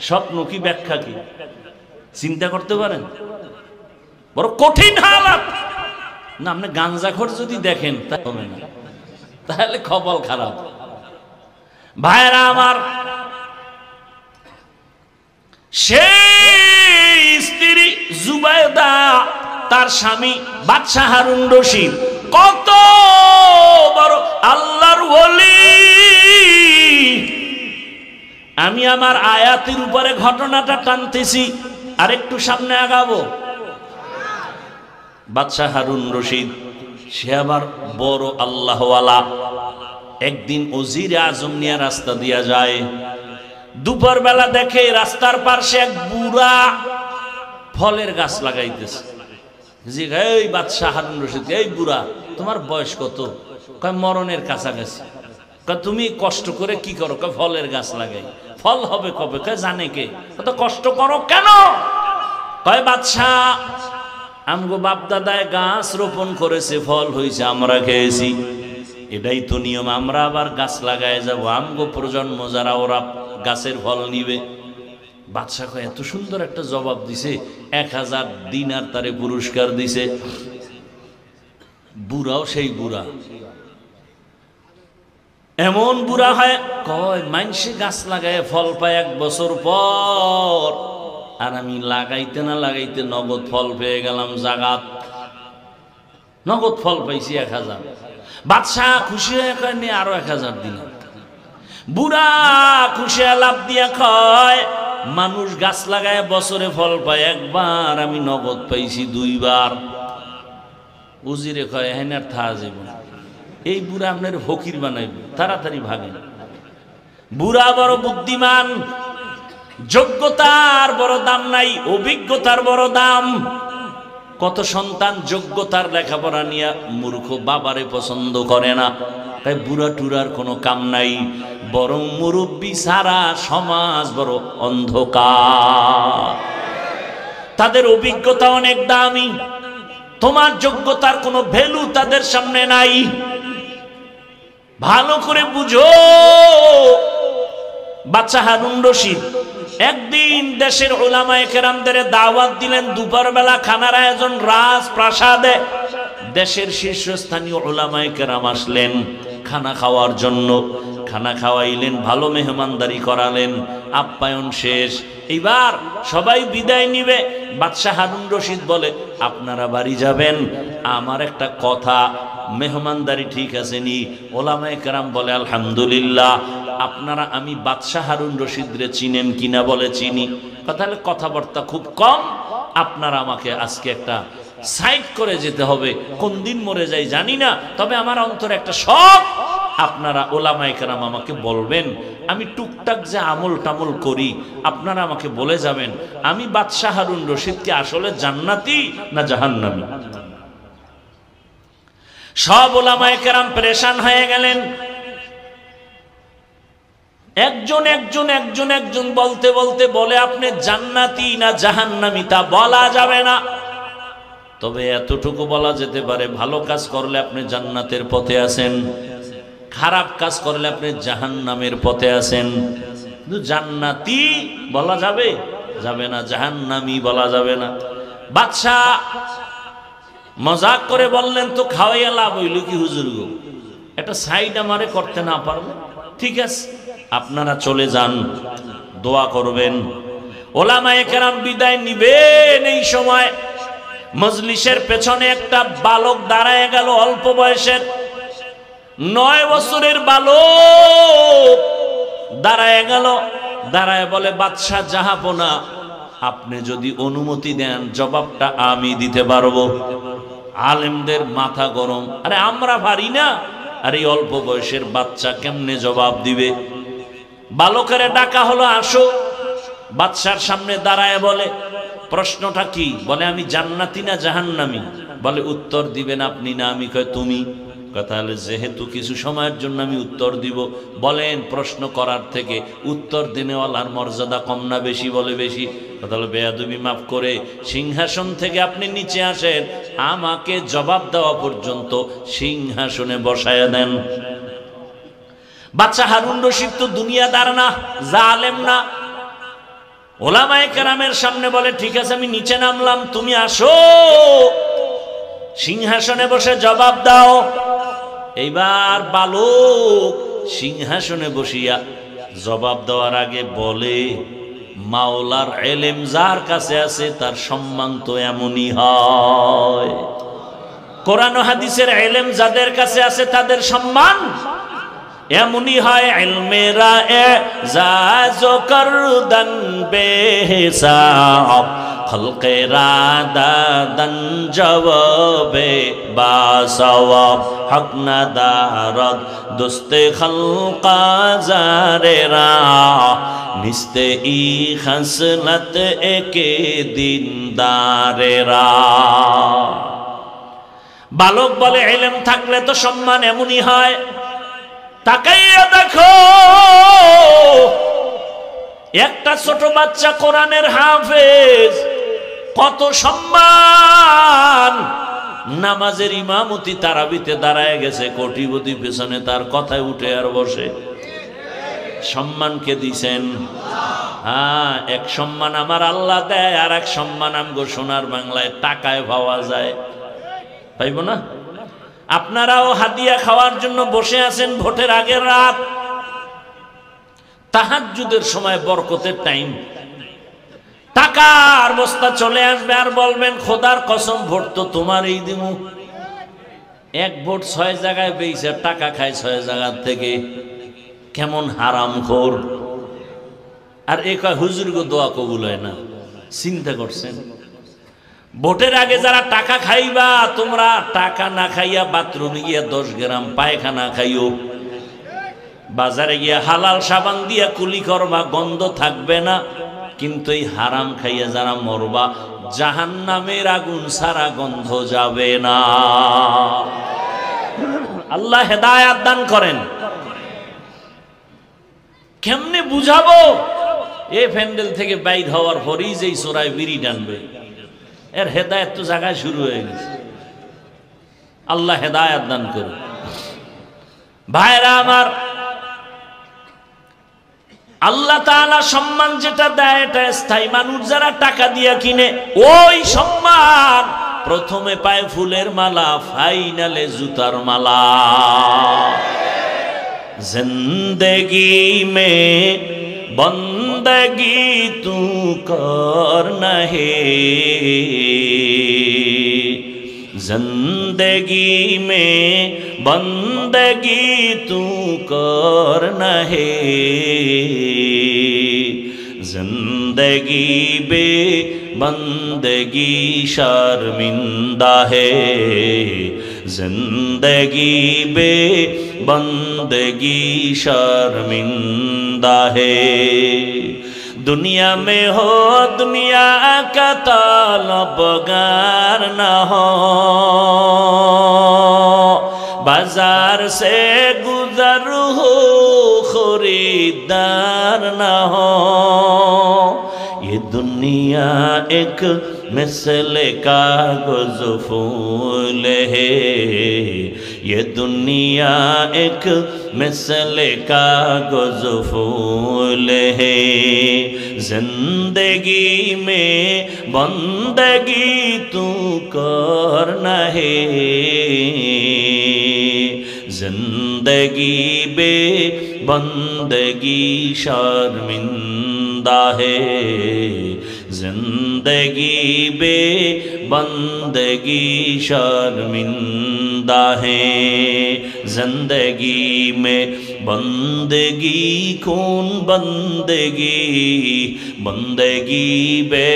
স্বপ্ন কি, ব্যাখ্যা কি, চিন্তা করতে পারেন? বড় কঠিন হালাত না। আপনি গাঞ্জাখোর যদি দেখেন তা হবে না, তাহলে কপাল খারাপ। ভাইরা আমার, সেই স্ত্রী জুবায়দা, তার স্বামী বাদশাহ হারুন রশিদ কত বড় আল্লাহর ওলি। আমি আমার আয়াতের উপরে ঘটনাটা টানতেছি, আর একটু সামনে আগাবো। বাদশাহ হারুন রশিদ সে আবার বড় আল্লাহওয়ালা। একদিন ওজির আজম নিয়ে রাস্তা দিয়া যায়, দুপুর বেলা দেখে রাস্তার পাশে এক বুড়া ফলের গাছ লাগাইতেছে। জি, এই বাদশাহ হারুন রশিদ, এই বুড়া তোমার বয়স কত? কয় মরণের কাছাকাছি। কয় তুমি কষ্ট করে কি করো? কয় ফলের গাছ লাগাই। ফল হবে কবে? কয় জানে কে? কত কষ্ট করো কেন? কয় বাদশাহ আমগো বাপ দাদায় গাছ রোপণ করেছে, ফল হয়েছে, আমরা খেয়েছি, এটাই তো নিয়ম, আমরা আবার গাছ লাগায় যাবো, আমগো প্রজন্ম যারা ওরা গাছের ফল নিবে। বাদশাহ কয় এত সুন্দর একটা জবাব দিছে, 1000 দিনার তারে পুরস্কার দিছে। বুড়াও সেই বুড়া, এমন বুড়া হয়, কয় মাইনসে গাছ লাগায় ফল পায় 1 বছর পর, আর আমি লাগাইতে না লাগাইতে নগদ ফল পেয়ে গেলাম, জাগাত নগদ ফল পাইছি 1000। বাদশাহ খুশি হয়ে কয় নে আরো 1000 দিনার। বুড়া খুশি লাভ দিয়া কয় মানুষ গাছ লাগায় বছরে ফল পায় 1 বার, আমি নগদ পাইছি 2 বার। উজিরে কয় হেনার থা যাব, এই বুড়া আপনার ফকির বানাইব, তাড়াতাড়ি ভাগেন। বুড়া বড় বুদ্ধিমান, যোগ্যতার বড় দাম নাই, অভিজ্ঞতার বড় দাম। কত সন্তান যোগ্যতার লেখাপড়া নিয়ে মূর্খ বাবারে পছন্দ করে না, তাই বুড়া টুরার কোনো কাম নাই, বরং মুরব্বী সারা সমাজ বড় অন্ধকার। তাদের অভিজ্ঞতা অনেক দামি, তোমার যোগ্যতার কোনো ভ্যালু তাদের সামনে নাই। ভালো করে বুঝো। বাদশাহ হারুন রশিদ একদিন দেশের উলামায়ে কেরামদের দাওয়াত দিলেন, দুপুর বেলা খানার আয়োজন রাজপ্রাসাদে। দেশের শীর্ষস্থানীয় উলামায়ে কেরাম আসলেন খানা খাওয়ার জন্য। খানা খাওয়াইলেন, ভালো মেহমানদারি করালেন, আপ্যায়ন শেষ। এবার সবাই বিদায় নিবে। বাদশাহ হারুন রশিদ বলে আপনারা বাড়ি যাবেন, আমার একটা কথা, মেহমানদারি ঠিক আছে নি? ওলামায়ে কেরাম বলে আলহামদুলিল্লাহ। আপনারা আমি বাদশাহ হারুন রশিদরে চিনেন কিনা? বলে চিনি। তাহলে কথাবার্তা খুব কম, আপনারা আমাকে আজকে একটা সাইড করে যেতে হবে, কোন দিন মরে যাই জানি না, তবে আমার অন্তরে একটা শখ, আপনারা ওলামায়ে কেরাম আমাকে বলবেন, আমি টুকটাক যে আমল টামল করি আপনারা আমাকে বলে যাবেন, আমি বাদশাহ হারুন রশিদ কি আসলে জান্নাতি না জাহান্নামী? সব ওলামায়ে কেরাম পেরেশান হয়ে গেলেন। একজন একজন একজন একজন বলতে বলতে বলে আপনি জান্নাতি না জাহান্নামী তা বলা যাবে না, তবে এতটুকু বলা যেতে পারে ভালো কাজ করলে আপনি জান্নাতের পথে আছেন, খারাপ কাজ করলে আপনি জাহান্নামের পথে আছেন। কিন্তু জান্নাতি বলা যাবে? যাবে না, জাহান্নামী বলা যাবে না। বাদশাহ মজাক করে বললেন, তো খাওয়াইয়া লাভ হইল কি হুজুর গো, একটা সাইড আমারে করতে না পারবে? ঠিক আছে, আপনারা চলে যান, দোয়া করবেন। ওলামায়ে কেরাম বিদায় নিবেন। এই সময় মজলিসের পেছনে একটা বালক দাঁড়ায় গেল, অল্প বয়সের 9 বছরের বালক দাঁড়ায় গেল। দাঁড়ায় বলে, বাদশাহ জাহাপনা, আপনি যদি অনুমতি দেন জবাবটা আমি দিতে পারবো। আলেমদের মাথা গরম, আরে আমরা পারি না, আর এই অল্প বয়সের বাচ্চা কেমনে জবাব দিবে? বালকের ডাকা হলো, আসো। বাদশার সামনে দাঁড়ায় বলে, প্রশ্নটা কি? বলে, আমি জান্নাতি না জাহান্নামী? বলে, উত্তর দিবেন আপনি না আমি? কয় তুমি। কথা হলে যেহেতু কিছু সময়ের জন্য আমি উত্তর দিব, বলেন প্রশ্ন করার থেকে উত্তর দিনেওয়ালার মর্যাদা কম না বেশি? বলে বেশি। কথা হলো, বেয়াদবি মাফ করে সিংহাসন থেকে আপনি নিচে আসেন, আমাকে জবাব দেওয়া পর্যন্ত সিংহাসনে বসায় দেন। বাচ্চা হারুন রশিদ তো দুনিয়াদার না, জালেম না। ওলামায়ে কেরামের সামনে বলে, ঠিক আছে আমি নিচে নামলাম, তুমি আসো সিংহাসনে বসে জবাব দাও। এইবার বালক সিংহাসনে বসিয়া জবাব দেওয়ার আগে বলে, মাওলার এলেম যার কাছে আছে তার সম্মান তো এমনই হয়। কোরআন ও হাদিসের এলেম যাদের কাছে আছে তাদের সম্মান এমনই হয়। ইলমেরা এজাজ করদান বেহিসাব, খলকেরা দাদান জবাবে বাসওয়াব, হক না দারদ দোস্তে খলকা জারেরা, নিস্তে ই খসলত একে দিনদারেরা। বালক বলে, ইলম থাকলে তো সম্মান এমনই হয়। তাকাইয়া দেখো, একটা ছোট বাচ্চা কোরআনের হাফেজ, কত সম্মান। নামাজের ইমামতি তারাবিতে দাঁড়ায় গেছে, কোটিপতি পেছনে তার কথায় উঠে আর বসে। সম্মানকে দিছেন? হ্যাঁ, এক সম্মান আমার আল্লাহ দেয়, আর এক সম্মান আমগো সোনার বাংলায় টাকায় পাওয়া যায়। পাইব না? আপনারাও হাদিয়া খাওয়ার জন্য বসে আছেন ভোটের আগের রাত, তাহাজ্জুদের সময়, বরকতের টাইম, টাকার বস্তা চলে আসবে আর বলবেন, খোদার কসম ভোট তো তোমার এই দিমু। এক ভোট 6 জায়গায় পেয়েছে, টাকা খায় 6 জায়গার থেকে। কেমন হারামখোর! আর এ কয় হুজুর গো দোয়া কবুল হয় না। চিন্তা করছেন? ভোটের আগে যারা টাকা খাইবা, তোমরা টাকা না খাইয়া বাথরুমে গিয়া 10 গ্রাম পায়খানা খাইও, বাজারে গিয়া হালাল সাবান দিয়া কুলি করবা, গন্ধ থাকবে না। কিন্তু এই হারাম খাইয়া যারা মরবা, জাহান্নামের আগুন সারা গন্ধ যাবে না। আল্লাহ হেদায়েত দান করেন। কেমনে বুঝাবো? এই প্যান্ডেল থেকে বাইর হওয়ার পরেই যেই চোরায় বিড়ি টানবে, এর হেদায়েত তো জায়গায় শুরু হয়ে গেছে। আল্লাহ হেদায়েত দান করুন। ভাইরা আমার, আল্লাহ তাআলা সম্মান যেটা দেয় এটা স্থায়ী। মানুষ যারা টাকা দিয়ে কিনে, ওই সম্মান প্রথমে পায় ফুলের মালা, ফাইনালে জুতার মালা। জিন্দেগি মে বন্দগি তু করনা হে, जिंदगी में बंदगी तू करना है, जिंदगी बे बंदगी शर्मिंदा है, जिंदगी बे बंदगी शर्मिंदा है। दुनिया में हो दुनिया का तलबगार न हो, बाजार से गुजर हो खरीदार न हो। ये दुनिया एक मिसल कागज फूल है, ये दुनिया एक मिसल कागज फूल है जिंदगी में बंदगी तू करना है जिंदगी बे बंदगी शर्मिंदा है जिंदगी बे बंदगी शर्मिंदा है जिंदगी में बंदगी कौन बंदगी बंदगी बे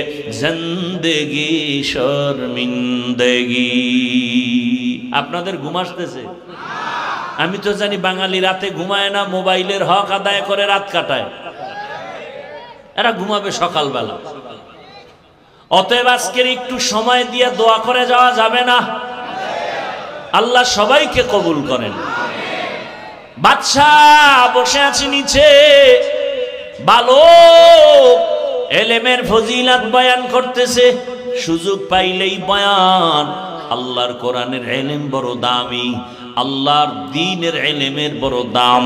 जिंदगी शर्मिंदगी। আপনাদের ঘুম আসতেছে? আমি তো জানি বাঙালি রাতে ঘুমায় না, মোবাইলের হক আদায় করে রাত কাটায়, এরা ঘুমাবে সকালবেলা। অতএব আজকের একটু সময় দিয়ে দোয়া করে যাওয়া যাবে না? আল্লাহ সবাইকে কবুল করেন। বাদশাহ বসে আছে নিচে, বালক এলেমের ফজিলত বয়ান করতেছে, সুযোগ পাইলেই বয়ান। আল্লাহর কোরআনের এলেম বড় দামি, আল্লাহর দ্বীনের এলেমের বড় দাম।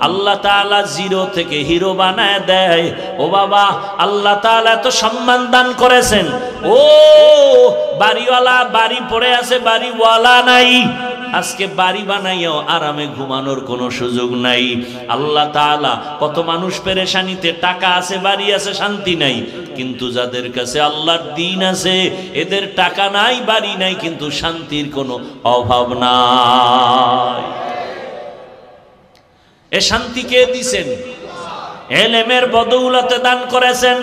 আল্লাহ তাআলা জিরো থেকে হিরো বানায় দেয়। ও বাবা, আল্লাহ তাআলা তো সম্মান দান করেছেন। ও বাড়িওয়ালা বাড়ি পড়ে আছে, বাড়িওয়ালা নাই। আজকে বাড়ি বানাইয়াও আরামে ঘুমানোর কোনো সুযোগ নাই। আল্লাহ তাআলা কত মানুষ পেরেশানিতে, টাকা আছে, বাড়ি আছে, শান্তি নাই। কিন্তু যাদের কাছে আল্লাহর দ্বীন আছে, এদের টাকা নাই, বাড়ি নাই, কিন্তু শান্তির কোনো অভাব নাই। এ শান্তি কে দিছেন? এলেমের বদৌলতে দান করেছেন।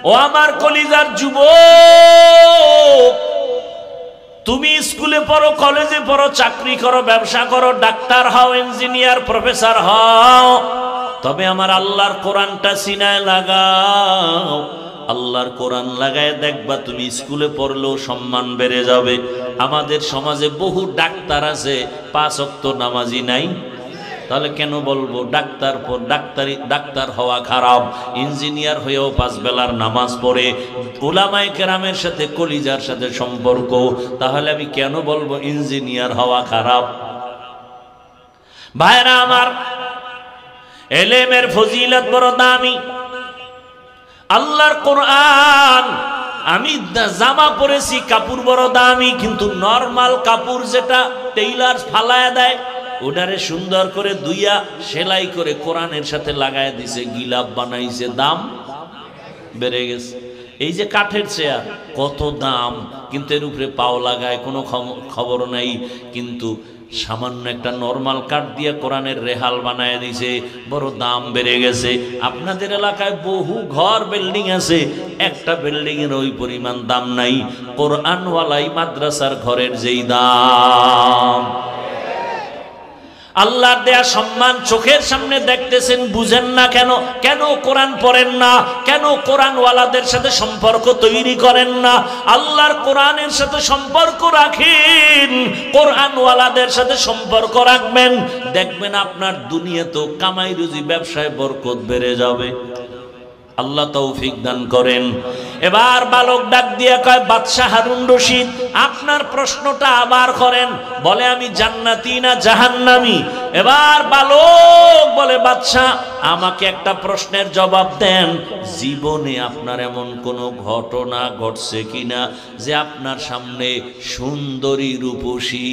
ও আমার কলিজার যুবক, তুমি স্কুলে পড়ো, কলেজে পড়ো, চাকরি করো, ব্যবসা করো, ডাক্তার হও, ইঞ্জিনিয়ার, প্রফেসর হও, তবে আমার আল্লাহর কোরআনটা সিনায় লাগাও। আল্লাহর কোরআন লাগায় দেখবা তুমি স্কুলে পড়লেও সম্মান বেড়ে যাবে। আমাদের সমাজে বহু ডাক্তার আছে, 5 ওয়াক্ত নামাজি নাই। তাহলে কেন বলবো ডাক্তার হওয়া খারাপ? ইঞ্জিনিয়ার হয়েও 5 বেলার নামাজ পড়ে, উলামায়ে কেরামের সাথে কলিজার সাথে সম্পর্ক, তাহলে আমি কেন বলবো ইঞ্জিনিয়ার হওয়া খারাপ? ভাইরা আমার, এলেমের ফজিলত বড় দামি। আল্লাহর কোরআন, আমি জামা পরেছি, কাপড় বড় দামি, কিন্তু নরমাল কাপড় যেটা টেইলার ফালায় দেয়, ওটারে সুন্দর করে দুইয়া সেলাই করে কোরআনের সাথে লাগায় দিছে, গিলাপ বানাইছে, দাম বেড়ে গেছে। এই যে কাঠের চেয়ার, কত দাম, কিন্তু এর উপরে পাও লাগায়, কোনো খবর নাই। কিন্তু সামান্য একটা নরমাল কাঠ দিয়ে কোরআনের রেহাল বানায় দিছে, বড় দাম বেড়ে গেছে। আপনাদের এলাকায় বহু ঘর বিল্ডিং আছে, একটা বিল্ডিং এর ওই পরিমাণ দাম নাই। কোরআনওয়ালাই মাদ্রাসার ঘরের যেই দাম। আল্লাহর দেয়া সম্মান চোখের সামনে দেখতেছেন, বুঝেন না কেন? কেন কোরআন পড়েন না? কেন কোরআনওয়ালাদের সাথে সম্পর্ক তৈরি করেন না? আল্লাহর কোরআনের সাথে সম্পর্ক রাখেন, কোরআনওয়ালাদের সাথে সম্পর্ক রাখবেন, দেখবেন আপনার দুনিয়াতেও কামাই রুজি, ব্যবসায় বরকত বেড়ে যাবে। আল্লাহ তৌফিক দান করেন। এবার বালক ডাক দিয়ে কয়, বাদশাহ হারুন রশিদ, আপনার প্রশ্নটা আবার করেন। বলে, আমি জান্নাতি না জাহান্নামী? এবার বালক বলে, বাদশাহ আমাকে একটা প্রশ্নের জবাব দেন। জীবনে আপনার এমন কোনো ঘটনা ঘটছে কিনা যে আপনার সামনে সুন্দরী রূপসী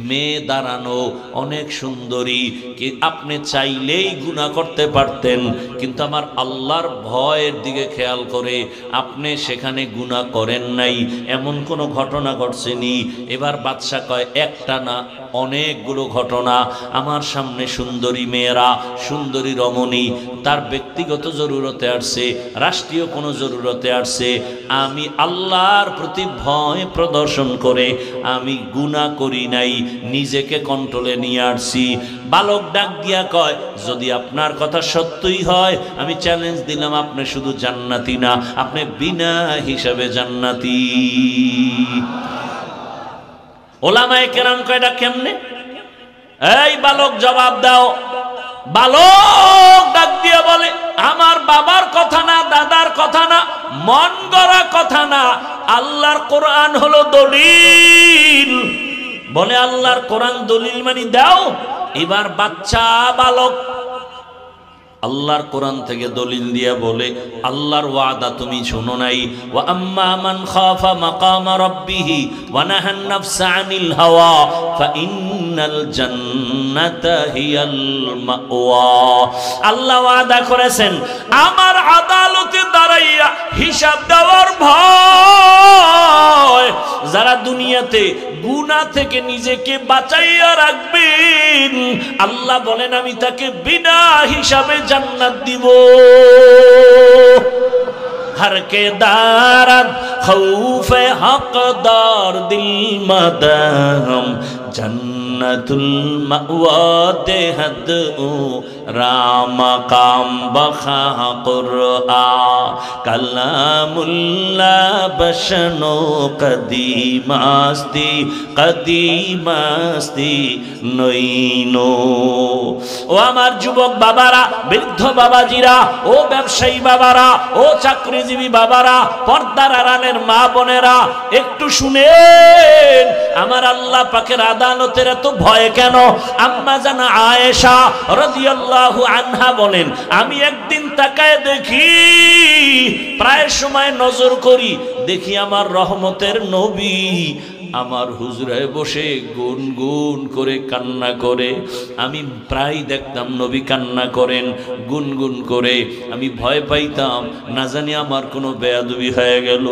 মেয়ে দাঁড়ানো, অনেক সুন্দরী, কি আপনি চাইলেই গুনাহ করতে পারতেন, কিন্তু আমার আল্লাহর ভয়ের দিকে খেয়াল করে আপনি সেখানে গুনাহ করেন নাই, এমন কোনো ঘটনা ঘটছেনি? এবার বাদশা কয়, একটা না, অনেকগুলো ঘটনা। আমার সামনে সুন্দরী মেয়েরা, সুন্দরী রমণী, তার ব্যক্তিগত জরুরতে আসছে, রাষ্ট্রীয় কোনো জরুরতে আসছে, আমি আল্লাহর প্রতি ভয় প্রদর্শন করে আমি গুনাহ করি নাই, নিজেকে কন্ট্রোলে নিয়ে আসছি। বালক ডাক দিয়া কয়, যদি আপনার কথা সত্যই হয়, আমি চ্যালেঞ্জ দিলাম, আপনি শুধু জান্নাতি না, আপনি বিনা হিসাবে জান্নাতি। ওলামায়ে কেরাম কয়, এটা কেমনে? এই বালক জবাব দাও। বালক ডাক দিয়ে বলে, আমার বাবার কথা না, দাদার কথা না, মন গড়া কথা না, আল্লাহর কোরআন হলো দলিল। বলে, আল্লাহর কোরআন দলিল মানে দাও। এবার বাচ্চা বালক আল্লাহর কোরআন থেকে দলিল দিয়া বলে আল্লাহর ওয়াদা তুমি শুনো নাই, ওয়া আম্মা মান খাফা মাকামা রাব্বিহি ওয়া নাহান নাফসা আনিল হাওয়া ফাইন্নাল জান্নাতা হিয়াল মাওয়া। আল্লাহ ওয়াদা করেছেন আমার আদালতে দাঁড়াইয়া হিসাব দেওয়ার ভয় যারা দুনিয়াতে গুনাহ থেকে নিজেকে বাঁচাইয়া রাখবেন, আল্লাহ বলেন আমি তাকে বিনা হিসাবে জান্নাত দিব। हर के दारद खौफे हकदार दिल मदम जन्नतुल मअवा देहद राम काम बखा कुरआ कलामुल्लाह बशनो कदीमास्ती कदीमास्ती नईनो। ও আমার যুবক বাবারা, বৃদ্ধ বাবাজিরা, ও ব্যবসায়ী বাবারা, ও চাকরিজীবী বাবারা, পর্দার আড়ালের মা বোনেরা, একটু শুনেন আমার আল্লাহ পাকের আদালতের এত ভয় কেন? আম্মা জান আয়েশা রাদিয়াল্লাহু আনহা বলেন আমি একদিন তাকায় দেখি, প্রায় সময় নজর করি, দেখি আমার রহমতের নবী আমার হুজরায় বসে গুনগুন করে কান্না করে। আমি প্রায় দেখতাম নবী কান্না করেন গুনগুন করে। আমি ভয় পাইতাম না জানি আমার কোনো বেয়াদবি হয়ে গেল।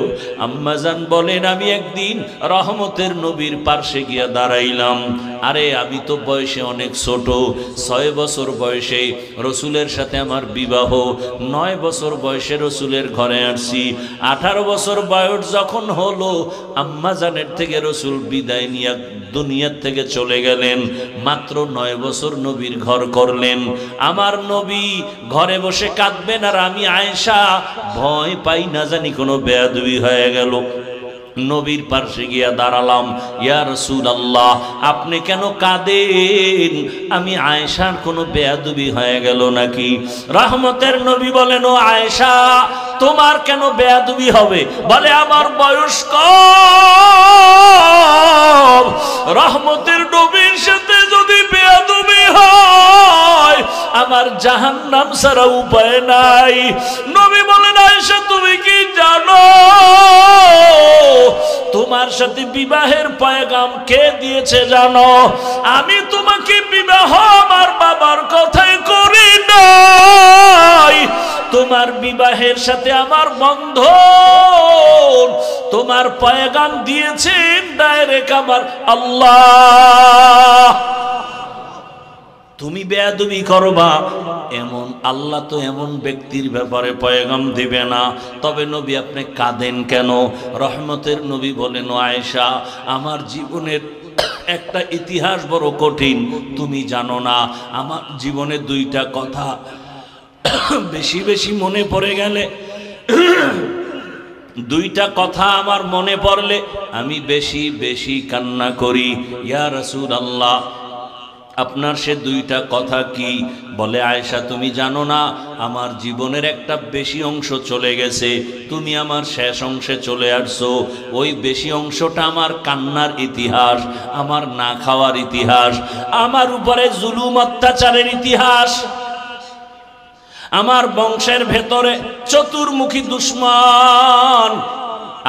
আম্মাজান বলেন আমি একদিন রহমতের নবীর পার্শ্বে গিয়া দাঁড়াইলাম। আরে আমি তো বয়সে অনেক ছোট, 6 বছর বয়সে রসুলের সাথে আমার বিবাহ, 9 বছর বয়সে রসুলের ঘরে আসছি। 18 বছর বয়স যখন হলো আম্মাজানের থেকে রসুল বিদায় নিয়ে দুনিয়ার থেকে চলে গেলেন। মাত্র 9 বছর নবীর ঘর করলেন। আমার নবী ঘরে বসে কাঁদবেন আর আমি আয়েশা ভয় পাই না জানি কোনো বেয়াদবি হয়ে গেল। নবীর পাশে গিয়া দাঁড়ালাম, ইয়া রাসূলুল্লাহ আপনি কেন কাঁদেন? আমি আয়েশার কোনো বেয়াদবি হয়ে গেল নাকি? রহমতের নবী বলেন ও আয়েশা তোমার কেন বেয়াদবি হবে? বলে আমার বয়স কম, রহমতের নবীর সাথে যদি বেয়াদবি হয় আমার জাহান্নাম ছাড়া উপায় নাই। নবী বলেন আয়েশা তুমি কি জানো তোমার সাথে বিবাহের পয়গাম কে দিয়েছে জানো? আমি তোমাকে বিবাহ আমার বাবার কথাই করি নাই, তোমার বিবাহের সাথে আমার বন্ধন, তোমার পয়গাম দিয়েছেন ডাইরেক্ট আমার আল্লাহ। তুমি বেয়াদবি করবা এমন আল্লাহ তো এমন ব্যক্তির ব্যাপারে পয়গাম দিবে না। তবে নবী আপনি কাঁদেন কেন? রহমতের নবী বলেন আয়েশা আমার জীবনের একটা ইতিহাস বড় কঠিন, তুমি জানো না। আমার জীবনে 2টা কথা বেশি বেশি মনে পড়ে গেলে, 2টা কথা আমার মনে পড়লে আমি বেশি বেশি কান্না করি। ইয়া রাসূলুল্লাহ আপনার সে 2টা কথা কি? বলে আয়েশা তুমি জানো না আমার জীবনের একটা বেশি অংশ চলে গেছে, তুমি আমার শেষ অংশে চলে আসছো। ওই বেশি অংশটা আমার কান্নার ইতিহাস, আমার না খাওয়ার ইতিহাস, আমার উপরে জুলুম অত্যাচারের ইতিহাস, আমার বংশের ভেতরে চতুর্মুখী দুশমন।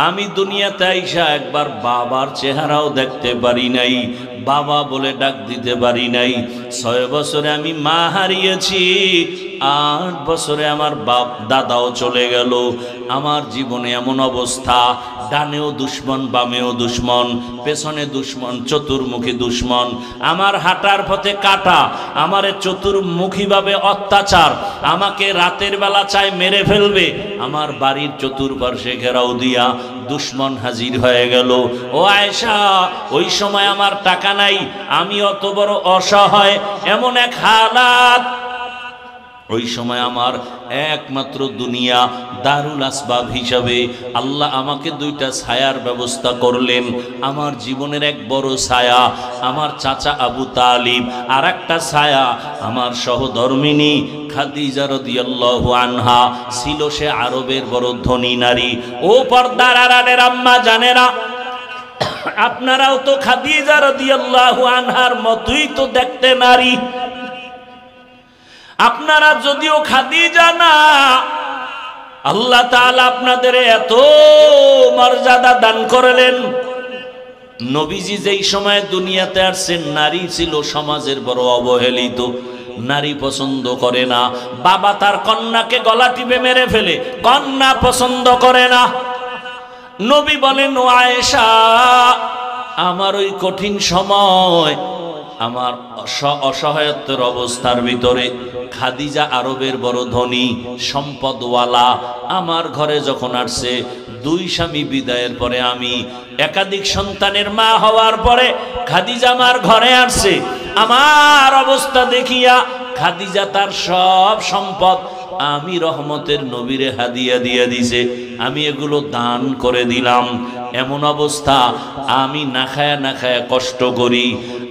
আমি দুনিয়াতে আইসা একবার বাবার চেহারাও দেখতে পারি নাই, বাবা বলে ডাক দিতে পারি নাই। 6 বছরে আমি মা হারিয়েছি, 8 বছরে আমার বাপ দাদাও চলে গেল। আমার জীবনে এমন অবস্থা, ডানেও দুশ্মন বামেও দুশ্মন, পেছনে দুশ্মন, চতুর্মুখী দুশ্মন, আমার হাঁটার পথে কাটা, আমারে চতুর্মুখীভাবে অত্যাচার, আমাকে রাতের বেলা চাই মেরে ফেলবে, আমার বাড়ির চতুর্পার্শ্বে ঘেরাও দিয়া দুশ্মন হাজির হয়ে গেল। ও আয়েশা ওই সময় আমার টাকা নাই, আমি অত বড় অসহায়, এমন এক হালাত। ওই সময় আমার একমাত্র দুনিয়া দারুল আসবাব হিসাবে আল্লাহ আমাকে 2টা ছায়ার ব্যবস্থা করলেন। আমার জীবনের এক বড় ছায়া আমার চাচা আবু তালিব, আর একটা ছায়া আমার সহধর্মিনী খাদিজা রাদিয়াল্লাহু আনহা। ছিল সে আরবের বড় ধনী নারী। ও পর্দার আড়ালের আম্মা জানেরা, আপনারাও তো খাদিজা রাদিয়াল্লাহু আনহার মতোই তো দেখতে নারী। আপনারা যদিও খাদিজা না, আল্লাহ তাআলা আপনাদের এত মর্যাদা দান করলেন। নবীজি যেই সময় দুনিয়াতে আসছেন, নারী ছিল সমাজের বড় অবহেলিত, নারী পছন্দ করে না। বাবা তার কন্যাকে গলা টিপে মেরে ফেলে, কন্যা পছন্দ করে না। নবী বলেন, ও আয়েশা, আমার ওই কঠিন সময়, আমার অসহায়ত্বের অবস্থার ভিতরে খাদিজা আরবের বড় ধনী সম্পদওয়ালা আমার ঘরে যখন আসছে, দুই স্বামী বিদায়ের পরে আমি একাধিক সন্তানের মা হওয়ার পরে খাদিজা আমার ঘরে আসছে। আমার অবস্থা দেখিয়া খাদিজা তার সব সম্পদ আমি রহমতের নবীরে হাদিয়া দিয়ে দিছে, আমি এগুলো দান করে দিলাম। এমন অবস্থা আমি না খায়া কষ্ট করি।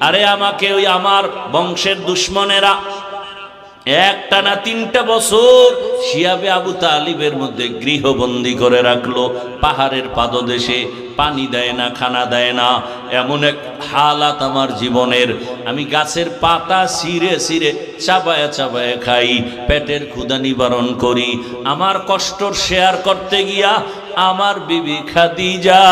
আরে আমাকে ওই আমার বংশের দুশ্মনেরা একটানা 3টা বছর শিয়াবে আবু তালিবের মধ্যে গৃহবন্দী করে রাখলো। পাহাড়ের পাদদেশে পানি দেয় না, খানা দেয় না, এমন এক হালাত আমার জীবনের। আমি গাছের পাতা ছিঁড়ে ছিঁড়ে চাবায় চাবায় খাই, পেটের ক্ষুধা নিবারণ করি। আমার কষ্ট শেয়ার করতে গিয়া আমার বিবি খাদিজা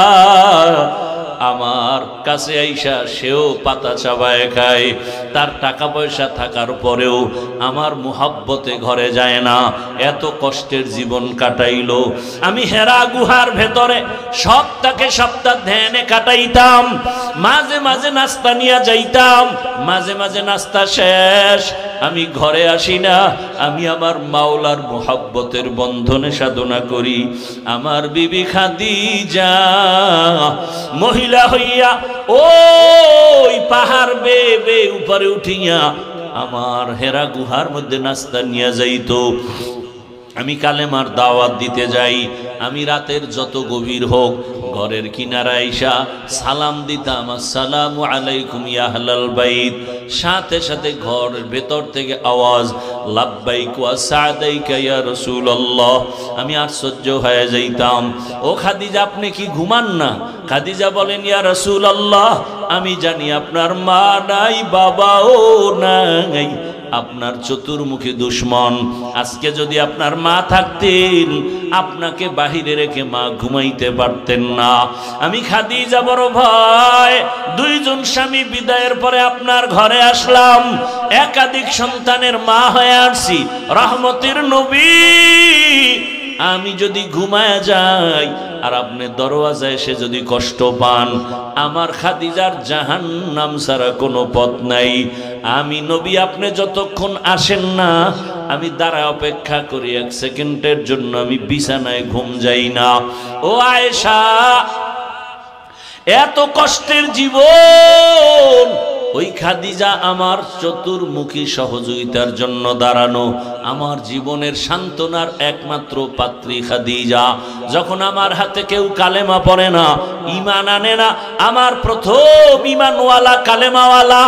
আমার কাছে আইসা সেও পাতা চাবায় খায়। তার টাকা পয়সা থাকার পরেও আমার মুহাব্বতে ঘরে যায় না, এত কষ্টের জীবন কাটাইলো। আমি হেরা গুহার ভেতরে সপ্তাহ ধ্যানে কাটাইতাম, মাঝে মাঝে নাস্তা নিয়ে যাইতাম, মাঝে মাঝে নাস্তা শেষ আমি ঘরে আসি না, আমি আমার মাওলার মুহাব্বতের বন্ধনে সাধনা করি। আমার বিবি খাদিজা মহিলা হইয়া ওই পাহাড় বেয়ে উপরে উঠিয়া আমার হেরা গুহার মধ্যে নাস্তা নিয়ে যাইতো। আমি কালেমার দাওয়াত দিতে যাই, আমি রাতের যত গভীর হোক ঘরের কিনারা আইসা সালাম দিতাম, আসসালামু আলাইকুম ইয়া আহলাল বাইত। সাথে সাথে ঘরের ভেতর থেকে আওয়াজ, লাব্বাইক ওয়া সাদাইকা ইয়া রাসূলুল্লাহ। আমি আশ্চর্য হয়ে যাইতাম, ও খাদিজা আপনি কি ঘুমান না? খাদিজা বলেন, ইয়া রাসূলুল্লাহ, আমি জানি আপনার মা নাই, বাবাও নাই, আপনার চতুর্মুখী দুশ্মন। আজকে যদি আপনার মা থাকতেন, আপনাকে বাহিরে রেখে মা ঘুমাইতে পারতেন না। আমি খাদিজা বড় ভয়, 2জন স্বামী বিদায়ের পরে আপনার ঘরে আসলাম, একাধিক সন্তানের মা হয়ে আসছি, রহমতের নবী। আমি যদি ঘুমায় যাই আর আপনি দরওয়াজায় এসে যদি কষ্ট পান, আমার খাদিজার জাহান্নাম ছাড়া কোনো পথ নাই। আমি নবী আপনি যতক্ষণ আসেন না, আমি দাঁড়ায় অপেক্ষা করি, 1 সেকেন্ডের জন্য আমি বিছানায় ঘুম যাই না। ও আয়েশা, এত কষ্টের জীবন, ওই খাদিজা আমার চতুর্মুখী সহযোগিতার জন্য দাঁড়ানো, আমার জীবনের সান্ত্বনার একমাত্র পাত্রী খাদিজা। যখন আমার হাতে কেউ কালেমা পড়ে না, ঈমান আনে না, আমার প্রথম ঈমানওয়ালা কালেমাওয়ালা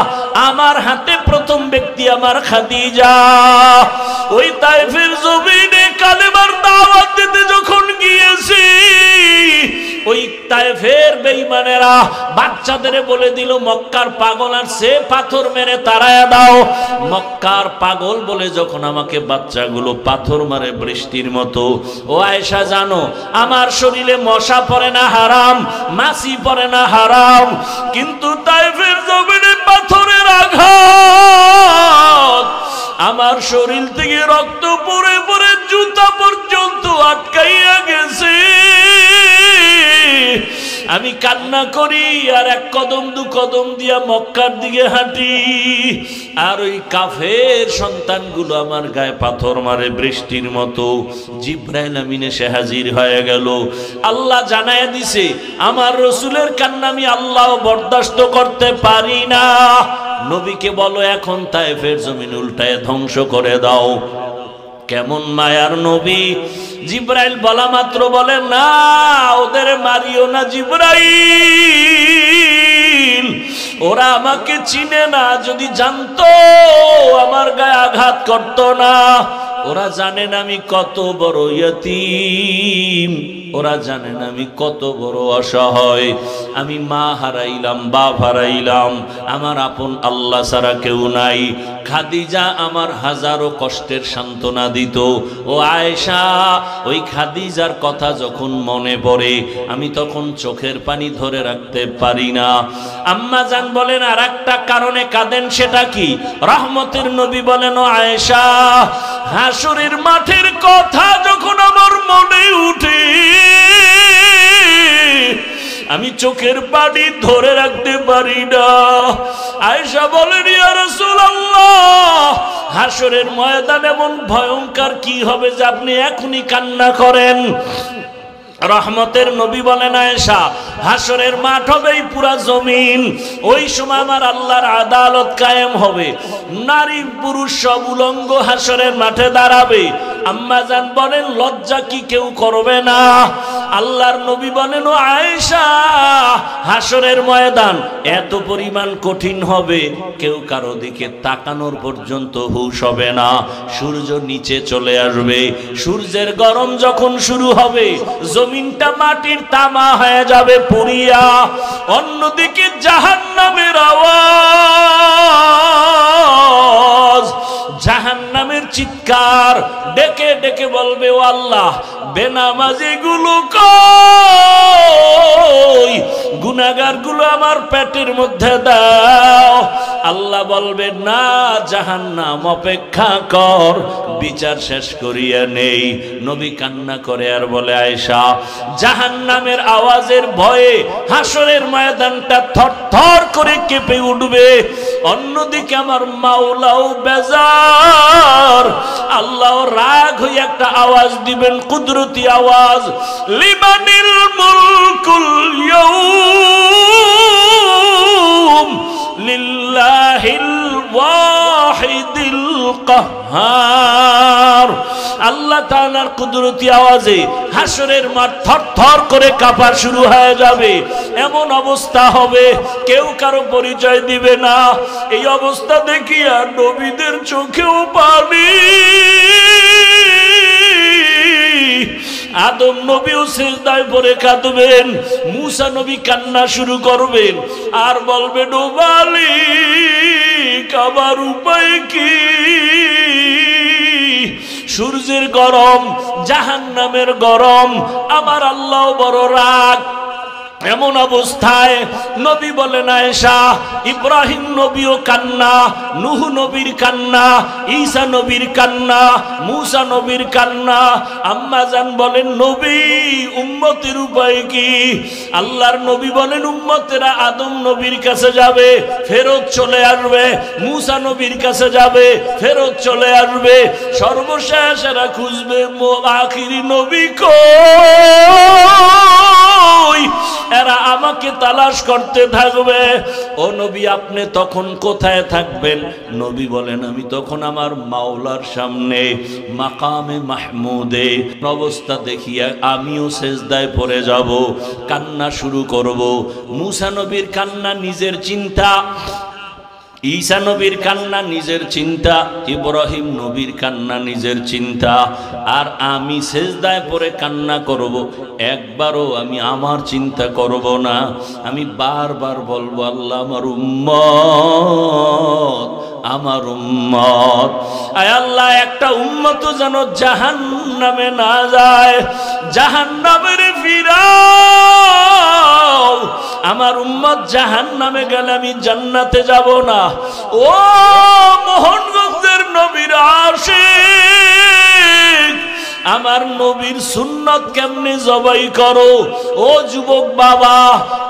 আমার হাতে প্রথম ব্যক্তি আমার খাদিজা। ওই তায়েফের জমিনে কালেমার দাওয়াত দিতে যখন গিয়েছি, ওই তায়েফের বেঈমানেরা বাচ্চাদের বলে দিল, মক্কার পাগল আসছে, পাথর মেরে তাড়ায়া দাও। মক্কার পাগল বলে যখন আমাকে বাচ্চাগুলো পাথর মারে বৃষ্টির মতো। ও আয়েশা জানো, আমার শরীরে মশা পড়ে না হারাম, মাছি পড়ে না হারাম, কিন্তু তায়েফের জমিনে পাথরের আঘাত আমার শরীর থেকে রক্ত পড়ে পড়ে জুতা পর্যন্ত আটকাইয়া গেছে। আমি কান্না করি আর 1 কদম 2 কদম দিয়া মক্কার দিকে হাঁটি, আর ওই কাফের সন্তানগুলো আমার গায়ে পাথর মারে বৃষ্টির মতো। জিব্রাইল আমিন এসে হাজির হয়ে গেল। আল্লাহ জানায়া দিছে, আমার রসুলের কান্না আমি আল্লাহ বরদাস্ত করতে পারি না। নবীকে বলো এখন তায়েফের জমিন উল্টায় ধ্বংস করে দাও। কেমন মায়ার নবী! জিব্রাইল বলা মাত্র বলে, না, ওদের মারিও না জিব্রাইল, ওরা আমাকে চিনে না, যদি জানতো আমার গায়ে আঘাত করতো না। ওরা জানেন আমি কত বড় ইয়তীম, ওরা জানেন আমি কত বড় অসহায়। আমি মা হারাইলাম, বাপ হারাইলাম, আমার আপন আল্লাহ ছাড়া কেউ নাই। খাদিজা আমার হাজারো কষ্টের সান্ত্বনা দিত। ও আয়েশা, ওই খাদিজার কথা যখন মনে পড়ে আমি তখন চোখের পানি ধরে রাখতে পারি না। আম্মা জান বলেন আর একটা কারণে কাঁদেন, সেটা কি? রহমতের নবী বলেন, ও আয়েশা, হাসরের মাঠের কথা যখন আমার মনে উঠে আমি চোখের পানি ধরে রাখতে পারি না। আয়েশা বলেন, ইয়া রাসূলুল্লাহ, হাসরের ময়দান এমন ভয়ঙ্কর কি হবে যে আপনি এখনই কান্না করেন? রহমতের নবী বলেন, আয়েশা, হাসরের মাঠ হবে এই পুরা জমিন। ওই সময় আমার আল্লাহর আদালত কায়েম হবে, নারী পুরুষ সব উলঙ্গ হাসরের মাঠে দাঁড়াবে। আম্মা জান বলেন, লজ্জা কি কেউ করবে না? আল্লাহর নবী বলেন, ও আয়েশা, হাসরের ময়দান এত পরিমাণ কঠিন হবে কেউ কারো দিকে তাকানোর পর্যন্ত হুঁশ হবে না। সূর্য নিচে চলে আসবে, সূর্যের গরম যখন শুরু হবে জমিনটা মাটির তামা হয়ে যাবে পুড়িয়া। অন্যদিকে জাহান্নামের আওয়াজ, জাহান্নামের চিৎকার ডেকে ডেকে বলবে, ও আল্লাহ, বেনামাজি গুলো কই, গুনাহগার গুলো আমার পেটের মধ্যে দাও। আল্লাহ বলবে, না, জাহান্নাম অপেক্ষা কর, বিচার শেষ করিয়া নেই। নবী কান্না করে আর বলে, আয়েশা, জাহান্নামের আওয়াজের ভয়ে হাসরের ময়দানটা থরথর করে কেঁপে উঠবে। অন্যদিকে আমার মাওলাও বেজার, আল্লাহ রাগ হয়ে একটা আওয়াজ দিবেন, কুদরতি আওয়াজ, লিমানিল মুলকুল ইয়াউম লিল্লাহিল ওয়াহিদিল কাহ্হার। আল্লাহ তাআলার কুদরতি আওয়াজে হাসরের মাঠ থরথর করে কাঁপা শুরু হয়ে যাবে। এমন অবস্থা হবে কেউ কারো পরিচয় দিবে না। এই অবস্থা দেখিয়া নবীদের চোখেও পানি। আদম নবীও সিজদায় পড়ে কাঁদবেন, মুসা নবী কান্না শুরু করবেন আর বলবেন, ও মালিক, আমার উপায় কি? সূর্যের গরম, জাহান্নামের গরম, আমার আল্লাহ বড় রাগ। এমন অবস্থায় নবী বলেন, আয়েশা, ইব্রাহিম নবীও কান্না, নূহ নবীর কান্না, ঈসা নবীর কান্না, মুসা নবীর কান্না। আম্মা জান বলেন, নবী, উম্মতের উপায় কি? আল্লাহর নবী বলেন, উম্মতেরা আদম নবীর কাছে যাবে, ফেরত চলে আসবে, মুসা নবীর কাছে যাবে, ফেরত চলে আসবে, সর্বশেষ এরা খুঁজবে আখিরি নবী কই, এরা আমাকে তালাশ করতে থাকবে। ও নবী, আপনি তখন কোথায় থাকবেন? নবী বলেন, আমি তখন আমার মাওলার সামনে মাকামে মাহমুদে। অবস্থা দেখিয়া আমিও সেজদায় পড়ে যাব, কান্না শুরু করব। মুসা নবীর কান্না নিজের চিন্তা, ঈসা নবীর কান্না নিজের চিন্তা, ইব্রাহিম নবীর কান্না নিজের চিন্তা, আর আমি সেজদায় পড়ে কান্না করব। একবারও আমি আমার চিন্তা করব না। আমি বারবার বলবো, আল্লাহ, আমার উম্মত, আমার উম্মত, আয় আল্লাহ, একটা উম্মত যেন জাহান্নামে না যায়, জাহান্নামের ফিরাও। আমার উম্মত জাহান্নামে গেলে আমি জান্নাতে যাব না। ও মোহনগঞ্জের নবীর আশিক, আমার নবীর সুন্নত কেমনে জবাই করো? ও যুবক বাবা,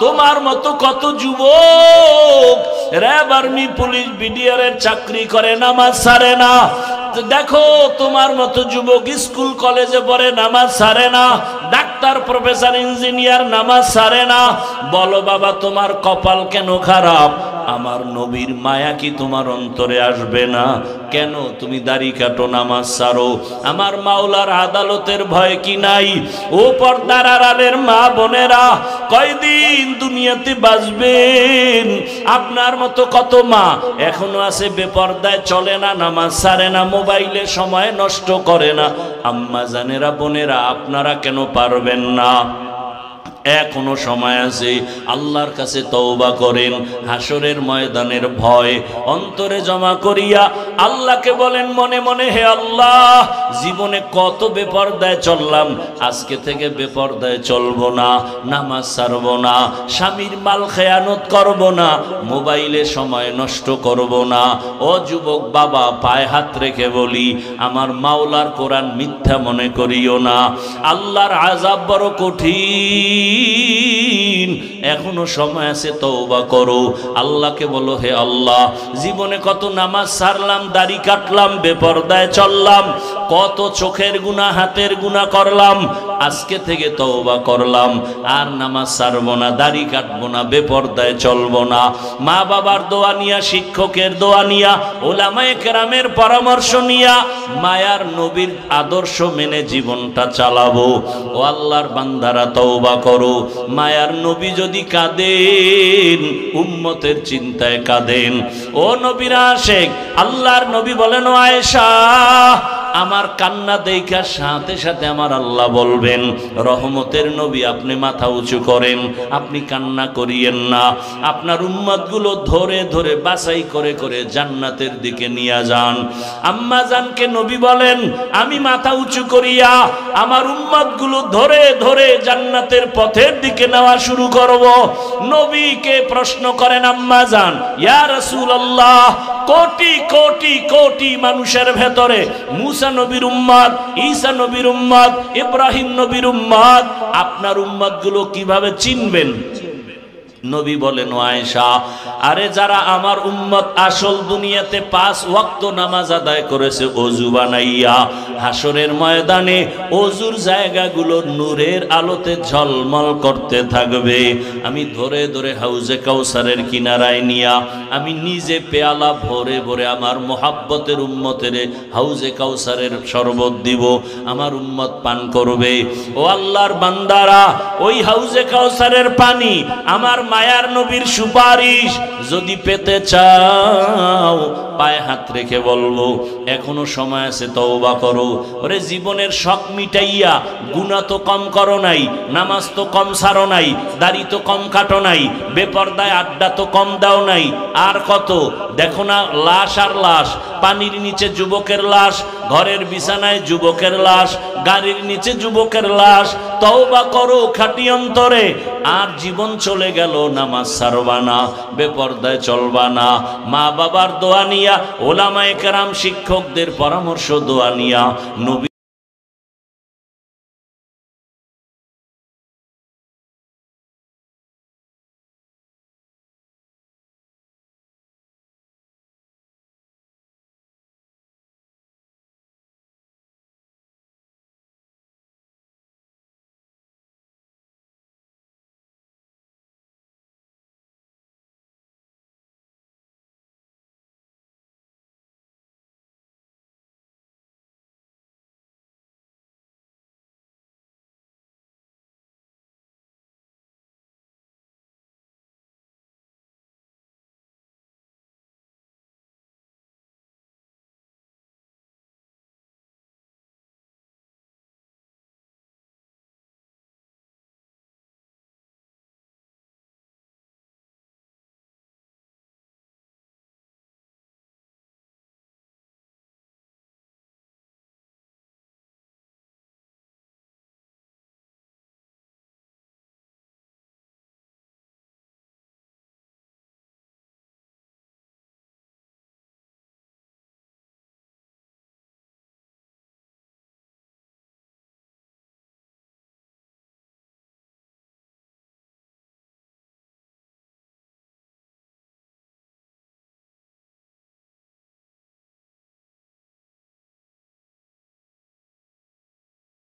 তোমার মতো কত যুবক র্যাব, আর্মি, পুলিশ, বিডিআরের চাকরি করে, নামাজ ছাড়ে না। দেখো, তোমার মতো যুবক স্কুল কলেজে পড়ে, নামাজ ছাড়ে না। ডাক্তার, প্রফেসর, ইঞ্জিনিয়ার, নামাজ ছাড়ে না। বলো বাবা, তোমার কপাল কেন খারাপ? আমার নবীর মায়া কি তোমার অন্তরে আসবে না? কেন তুমি দাড়ি কাটো, নামাজ ছাড়ো? আমার মাওলার আদালতের ভয় কি নাই? ও পর্দার আড়ালের মা বোনেরা, কয়দিন দুনিয়াতে বাঁচবেন? আপনার মতো কত মা এখনো আছে বেপর্দায়, চলে না, নামাজ ছাড়ে না, মোবাইলে সময় নষ্ট করে না। আম্মা জানেরা, বোনেরা, আপনারা কেন পারবেন না? এখনো সময় আছে, আল্লাহর কাছে তওবা করেন। হাসরের ময়দানের ভয় অন্তরে জমা করিয়া আল্লাহকে বলেন মনে মনে, হে আল্লাহ, জীবনে কত বেপরদায় চললাম, আজকে থেকে বেপরদায় চলবো না, নামাজ ছাড়বো না, স্বামীর মাল খেয়ানত করব না, মোবাইলে সময় নষ্ট করব না। ও যুবক বাবা, পায়ে হাত রেখে বলি, আমার মাওলার কোরআন মিথ্যা মনে করিও না। আল্লাহর আযাব বড় কঠিন, এখনো সময় আছে, তওবা করো। আল্লাহকে বলো, হে আল্লাহ, জীবনে কত নামাজ ছাড়লাম, দাড়ি কাটলাম, বেপরদায় চললাম, কত চোখের গুনাহ, হাতের গুনাহ করলাম, আজকে থেকে তওবা করলাম, আর নামাজ ছাড়বো না, দাড়ি কাটবো না, বেপরদায় চলবো না। মা বাবার দোয়া নিয়া, শিক্ষকের দোয়া নিয়া, ওলামায়ে কেরামের পরামর্শ নিয়া, মায়ার নবীর আদর্শ মেনে জীবনটা চালাবো। ও আল্লাহর বান্দারা, তওবা করো। মায়ার নবী যদি কাঁদেন, উম্মতের চিন্তায় কাঁদেন। ও নবীর আশিক, আল্লাহর নবী বলেন, ও আয়েশা, আমার কান্না দেখা সাথে সাথে আমার আল্লাহ বলবেন, রহমতের নবী, আপনি মাথা উঁচু করেন, আপনি কান্না করিয়েন না, আপনার উম্মতগুলো ধরে ধরে বাছাই করে করে জান্নাতের দিকে নিয়ে যান। আম্মা জানকে নবী বলেন, আমি মাথা উঁচু করিয়া আমার উম্মতগুলো ধরে ধরে জান্নাতের পথের দিকে নেওয়া শুরু করব। নবীকে প্রশ্ন করেন আম্মা জান, ইয়া রাসূলুল্লাহ, কোটি কোটি কোটি মানুষের ভেতরে মুসা নবীর উম্মত, ঈসা নবীর উম্মত, ইব্রাহিম নবীর উম্মত, আপনার উম্মত গুলো কিভাবে চিনবেন? নবী বলেন, ও আয়েশা, আরে যারা আমার উম্মত আসল দুনিয়াতে 5 ওয়াক্ত নামাজ আদায় করেছে ওযু বানাইয়া, হাসরের ময়দানে ওযুর জায়গাগুলো নূরের আলোতে ঝলমল করতে থাকবে। আমি ধরে ধরে হাউজে কাউসারের কিনারায় নিয়া আমি নিজে পেয়ালা ভরে ভরে আমার মোহাব্বতের উম্মতের হাউজে কাউসারের শরবত দিব, আমার উম্মত পান করবে। ও আল্লাহর বান্দারা, ওই হাউজে কাউসারের পানি আমার মায়ার নবীর সুপারিশ যদি পেতে চাও, পায়ে হাত রেখে বলবো, এখনো সময় আছে, তওবা করো। ওরে জীবনের শখ মিটাইয়া গুনাহ তো কম করো নাই, নামাজ তো কম ছাড়ো নাই, দাড়ি তো কম কাটো নাই, বেপরদায় আড্ডা তো কম দাও নাই, আর কত দেখো না, লাশ আর লাশ, পানির নিচে যুবকের লাশ, ঘরের বিছানায় যুবকের লাশ, গাড়ির নিচে যুবকের লাশ। তওবা করো খাঁটি অন্তরে, আর জীবন চলে গেল, নামাজ ছাড়বা না, বেপরদায় চলবা না। মা বাবার দোয়া নিয়া, ওলামায়ে কেরাম শিক্ষকদের পরামর্শ দোয়া নিয়া, নবী